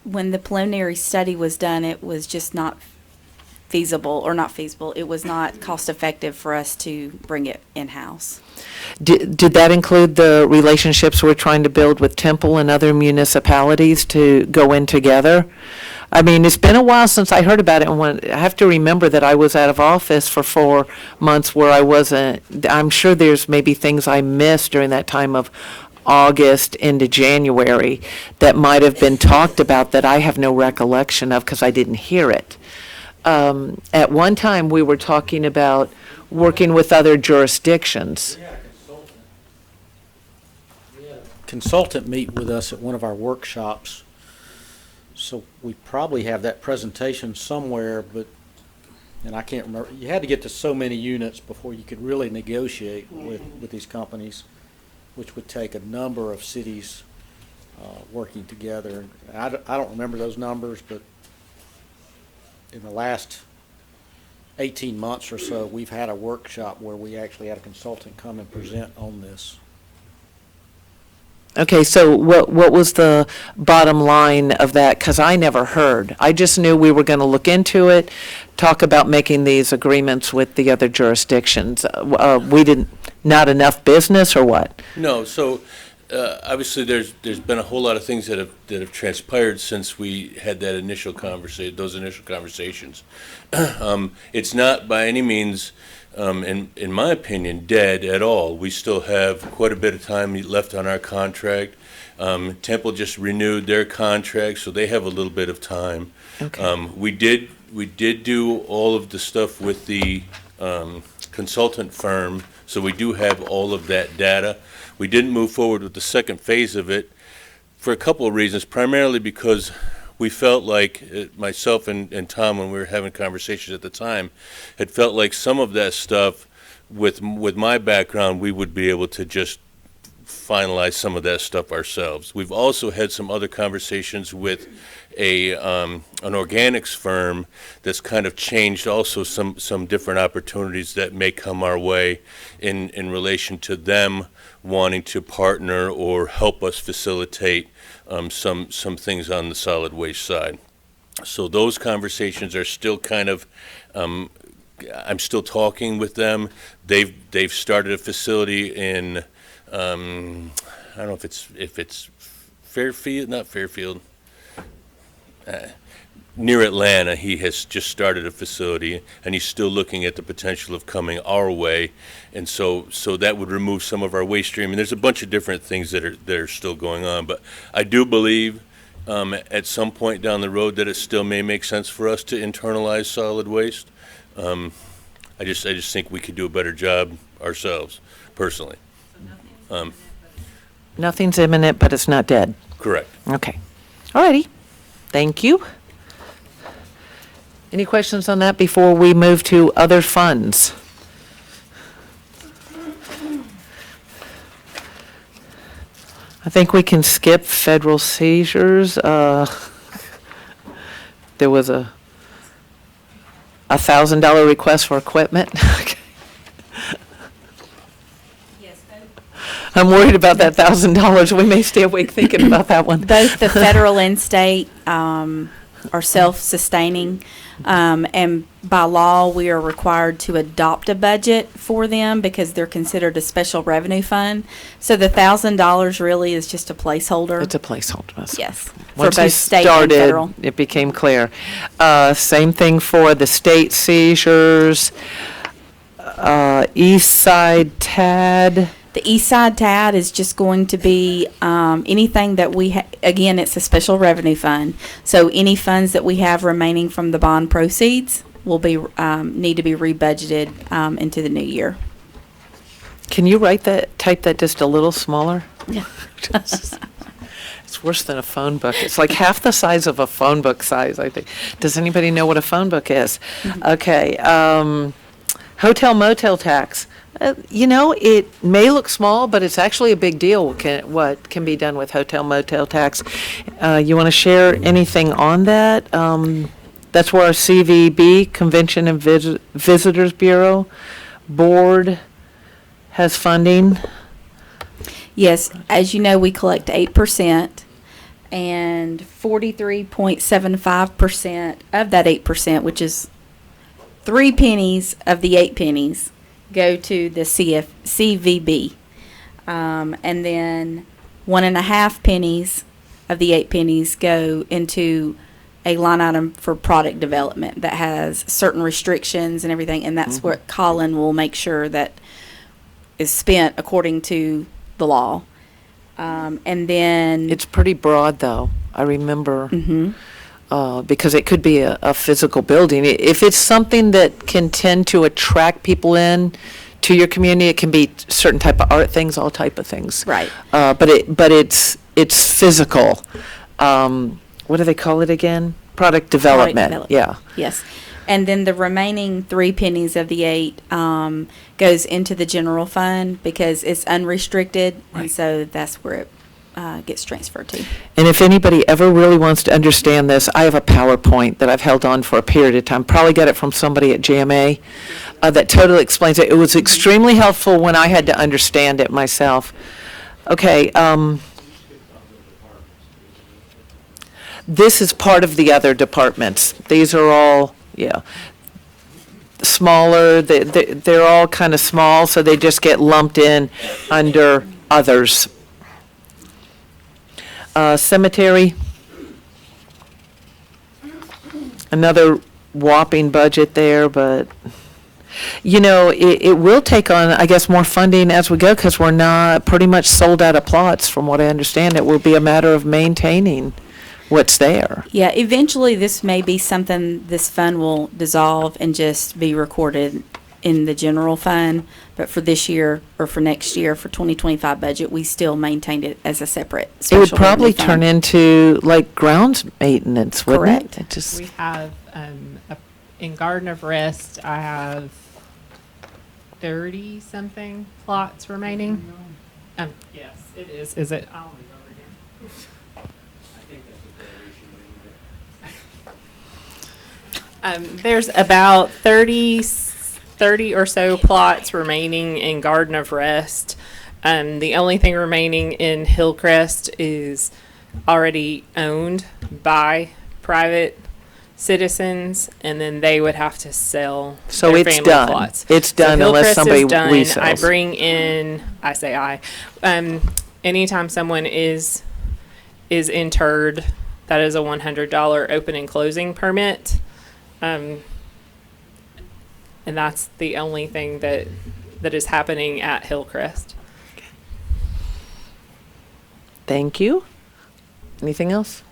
when the preliminary study was done, it was just not feasible, or not feasible, it was not cost-effective for us to bring it in-house. Did that include the relationships we're trying to build with Temple and other municipalities to go in together? I mean, it's been a while since I heard about it, and I have to remember that I was out of office for 4 months where I wasn't, I'm sure there's maybe things I missed during that time of August into January that might have been talked about that I have no recollection of because I didn't hear it. At one time, we were talking about working with other jurisdictions. Consultant meet with us at one of our workshops, so we probably have that presentation somewhere, and I can't remember. You had to get to so many units before you could really negotiate with these companies, which would take a number of cities working together. And I don't remember those numbers, but in the last 18 months or so, we've had a workshop where we actually had a consultant come and present on this. Okay, so what was the bottom line of that? Because I never heard. I just knew we were going to look into it, talk about making these agreements with the other jurisdictions. We didn't, not enough business or what? No, so obviously there's been a whole lot of things that have transpired since we had that initial those initial conversations. It's not by any means, in my opinion, dead at all. We still have quite a bit of time left on our contract. Temple just renewed their contract, so they have a little bit of time. Okay. We did do all of the stuff with the consultant firm, so we do have all of that data. We didn't move forward with the second phase of it for a couple of reasons, primarily because we felt like, myself and Tom, when we were having conversations at the time, had felt like some of that stuff, with my background, we would be able to just finalize some of that stuff ourselves. We've also had some other conversations with an organics firm that's kind of changed also some different opportunities that may come our way in relation to them wanting to partner or help us facilitate some things on the solid waste side. So those conversations are still kind of, I'm still talking with them. They've started a facility in, I don't know if it's Fairfield, not Fairfield, near Atlanta. He has just started a facility, and he's still looking at the potential of coming our way, and so that would remove some of our waste stream. And there's a bunch of different things that are still going on. But I do believe at some point down the road that it still may make sense for us to internalize solid waste. I just think we could do a better job ourselves, personally. Nothing's imminent, but it's not dead. Correct. Okay. All righty. Thank you. Any questions on that before we move to other funds? I think we can skip federal seizures. There was a $1,000 request for equipment. I'm worried about that $1,000. We may stay awake thinking about that one. Both the federal and state are self-sustaining, and by law, we are required to adopt a budget for them because they're considered a special revenue fund. So the $1,000 really is just a placeholder. It's a placeholder. Yes, for Once we both state and federal. started, it became clear. Same thing for the state seizures, East Side TAD. The East Side TAD is just going to be anything that we, again, it's a special revenue fund. So any funds that we have remaining from the bond proceeds will be, need to be rebudgeted into the new year. Can you type that just a little smaller? Yeah. It's worse than a phone book. It's like half the size of a phone book size, I think. Does anybody know what a phone book is? Okay. Hotel motel tax. It may look small, but it's actually a big deal. What can be done with hotel motel tax? You want to share anything on that? That's where our CVB, Convention and Visitors Bureau Board, has funding. Yes, as you know, we collect 8%, and 43.75% of that 8%, which is 3 pennies of the 8 pennies, go to the CVB. And then 1.5 pennies of the 8 pennies go into a line item for product development that has certain restrictions and everything, and that's what Colin will make sure that is spent according to the law. And then It's pretty broad, though. I remember. Because it could be a physical building. If it's something that can tend to attract people in to your community, it can be certain type of art things, all type of things. Right. But it's physical. What do they call it again? Product development. Yeah. Yes. And then the remaining 3 pennies of the 8 goes into the general fund because it's unrestricted, and so that's where it gets transferred to. And if anybody ever really wants to understand this, I have a PowerPoint that I've held on for a period of time. Probably got it from somebody at GMA that totally explains it. It was extremely helpful when I had to understand it myself. Okay. This is part of the other departments. These are all, smaller. They're all kind of small, so they just get lumped in under others. Cemetery, another whopping budget there, but, it will take on, I guess, more funding as we go because we're not pretty much sold out of plots, from what I understand. It will be a matter of maintaining what's there. Yeah, eventually this may be something, this fund will dissolve and just be recorded in the general fund, but for this year or for next year, for 2025 budget, we still maintained it as a separate special It would probably revenue fund. turn into like grounds maintenance, wouldn't Correct. it? It just, We have, in Garden of Rest, I have 30-something plots remaining. Yes, it is. Is it? I'll move over here. There's about 30 or so plots remaining in Garden of Rest. The only thing remaining in Hillcrest is already owned by private citizens, and then they would have to sell So their it's family done. plots. It's So done unless Hillcrest somebody is done. resells. I bring in, anytime someone is interred, that is a $100 open and closing permit. And that's the only thing that is happening at Hillcrest. thank you. Anything else?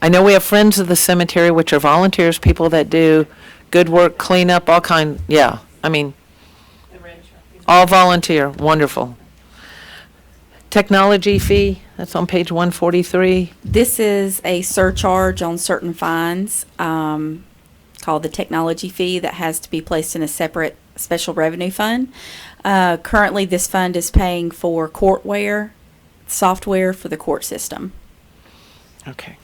I know we have Friends of the Cemetery, which are volunteers, people that do good work, clean up, all kind, all volunteer, wonderful. Technology fee, that's on page 143. This is a surcharge on certain fines. called the technology fee that has to be placed in a separate special revenue fund. Currently, this fund is paying for courtware, software for the court system. Okay.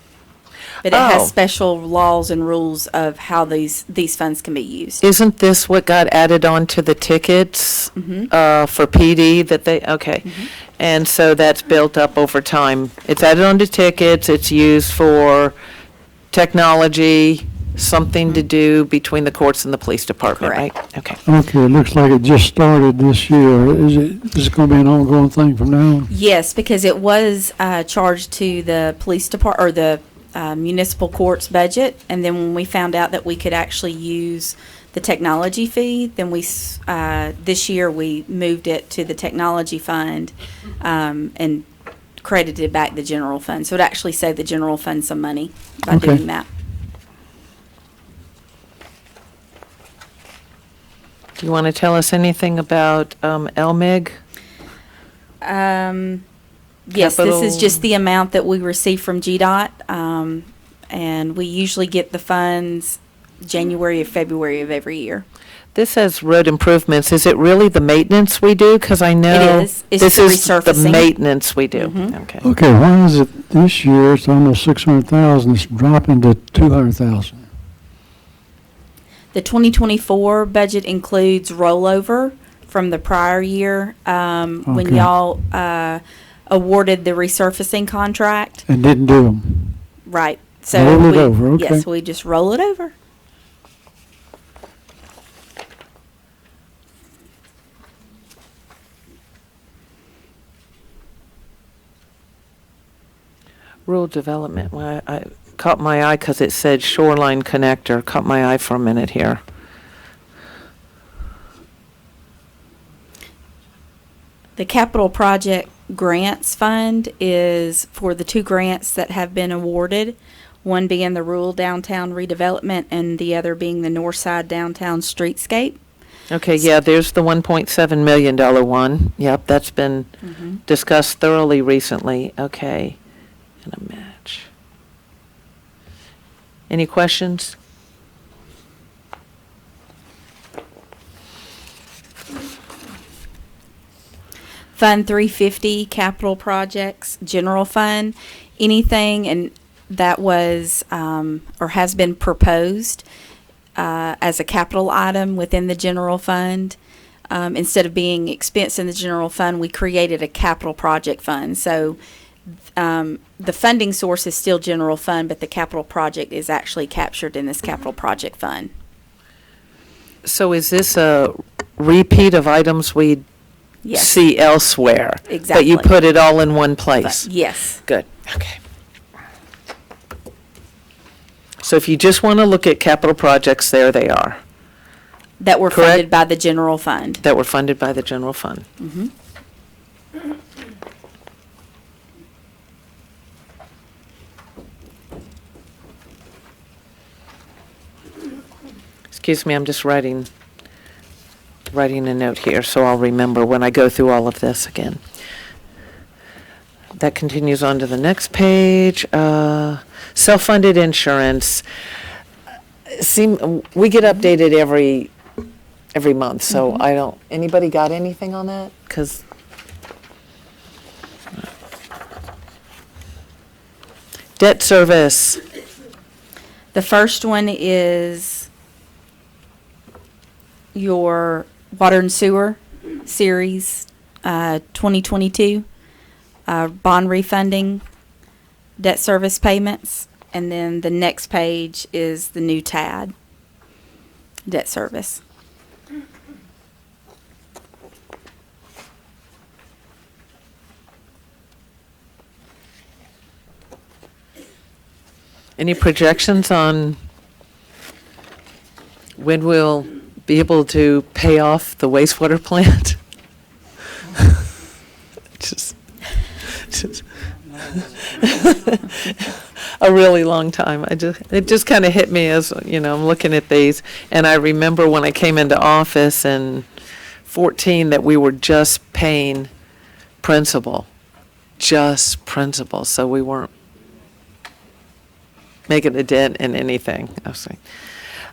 But it has Oh. special laws and rules of how these funds can be used. Isn't this what got added on to the tickets for PD that they, okay. And so that's built up over time. It's added onto tickets, it's used for technology, something to do between the courts and the police department, right? Okay. Okay, it looks like it just started this year. Is it gonna be an ongoing thing from now on? Yes, because it was charged to the police department or the municipal court's budget, and then when we found out that we could actually use the technology fee, then this year we moved it to the technology fund and credited back the general fund. So it actually saved the general fund some money by Okay. doing that. Do you want to tell us anything about LMIG? Yes, this is Capital- just the amount that we receive from GDOT, and we usually get the funds January or February of every year. This says road improvements. Is it really the maintenance we do? Because I know is. It's this just is the resurfacing. maintenance we do. Mhm. Okay. Okay, why is it this year, it's almost 600,000, it's dropping to 200,000? The 2024 budget includes rollover from the prior year, when Okay. y'all awarded the resurfacing contract. And didn't do them? Right. So Roll it we- over, okay. Yes, we just roll it over. Rural development. Well, I caught my eye because it said shoreline connector. Caught my eye for a minute here. The capital project grants fund is for the two grants that have been awarded, one being the rural downtown redevelopment and the other being the north side downtown streetscape. Okay, yeah, there's the $1.7 million one. Yep, that's been discussed thoroughly recently. Okay. And a match. Any questions? Fund 350, capital projects, general fund, anything and that was or has been proposed as a capital item within the general fund. Instead of being expensed in the general fund, we created a capital project fund. So the funding source is still general fund, but the capital project is actually captured in this capital project fund. So is this a repeat of items we Yes. see elsewhere? But you Exactly. put it all in one place? Yes. Good, okay. So if you just want to look at capital projects, there they are, That were Correct. funded by the general fund. that were funded by the general fund. Excuse me, I'm just writing a note here, so I'll remember when I go through all of this again. That continues on to the next page. Self-funded insurance. We get updated every month, so I don't, anybody got anything on that? 'Cause debt service. The first one is your water and sewer series, 2022, bond refunding, debt service payments, and then the next page is the new TAD, debt service. Any projections on when we'll be able to pay off the wastewater plant? just a really long time. It just kind of hit me as, I'm looking at these, and I remember when I came into office in 14 that we were just paying principal, so we weren't making a dent in anything. I was like,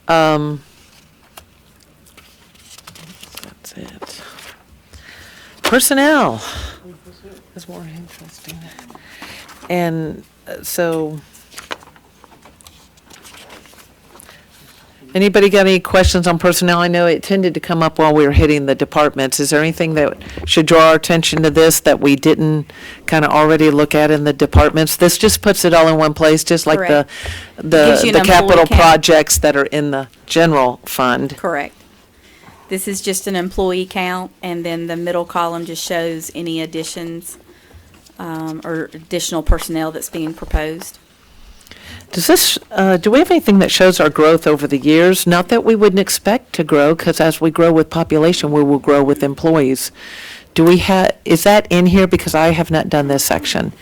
That's it. Personnel is more interesting. And so, anybody got any questions on personnel? I know it tended to come up while we were hitting the departments. Is there anything that should draw our attention to this that we didn't kind of already look at in the departments? This just puts it all in one place, just like the Gives you an capital employee count. projects that are in the general fund. Correct. This is just an employee count, and then the middle column just shows any additions or additional personnel that's being proposed. Does this, do we have anything that shows our growth over the years? Not that we wouldn't expect to grow, because as we grow with population, we will grow with employees. Do we have, is that in here? Because I have not done this section.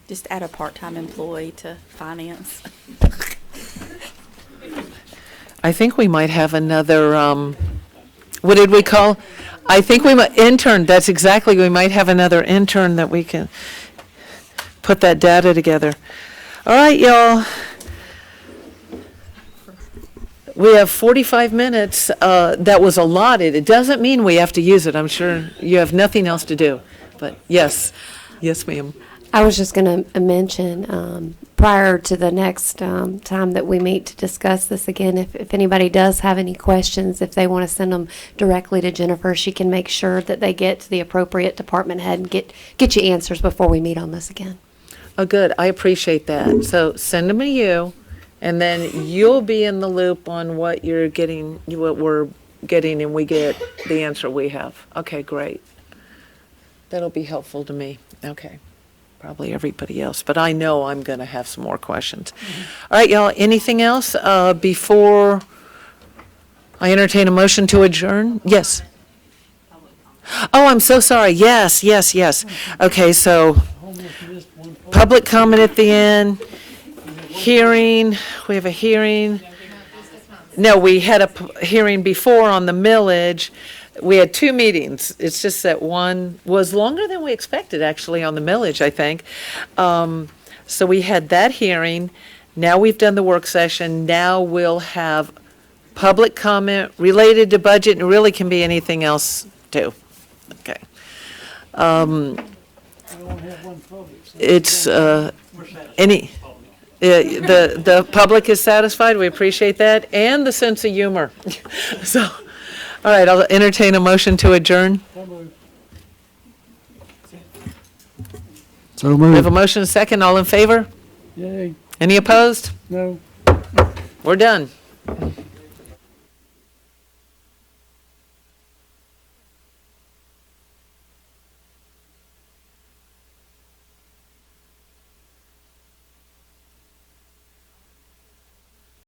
Just add a part-time employee to finance. I think we might have another, what did we call? I think we might, intern, that's exactly, we might have another intern that we can put that data together. All right, y'all. We have 45 minutes that was allotted. It doesn't mean we have to use it. I'm sure you have nothing else to do. But yes, yes, ma'am. I was just going to mention, prior to the next time that we meet to discuss this again, if anybody does have any questions, if they want to send them directly to Jennifer, she can make sure that they get to the appropriate department head and get you answers before we meet on this again. Oh, good. I appreciate that. So send them to you, and then you'll be in the loop on what you're getting, what we're getting, and we get the answer we have. Okay, great. That'll be helpful to me. Okay. Probably everybody else, but I know I'm going to have some more questions. All right, y'all, anything else before I entertain a motion to adjourn? Yes. Oh, I'm so sorry. Yes, yes, yes. Okay, so public comment at the end, hearing, we have a hearing. No, we had a hearing before on the millage. We had two meetings. It's just that one was longer than we expected, actually, on the millage, I think. So we had that hearing. Now we've done the work session. Now we'll have public comment related to budget, and really can be anything else, too. Okay. It's any, the public is satisfied. We appreciate that, and the sense of humor. So. All right, I'll entertain a motion to adjourn. So We have a moved. motion, a second. All in favor? Yay. Any opposed? No. We're done.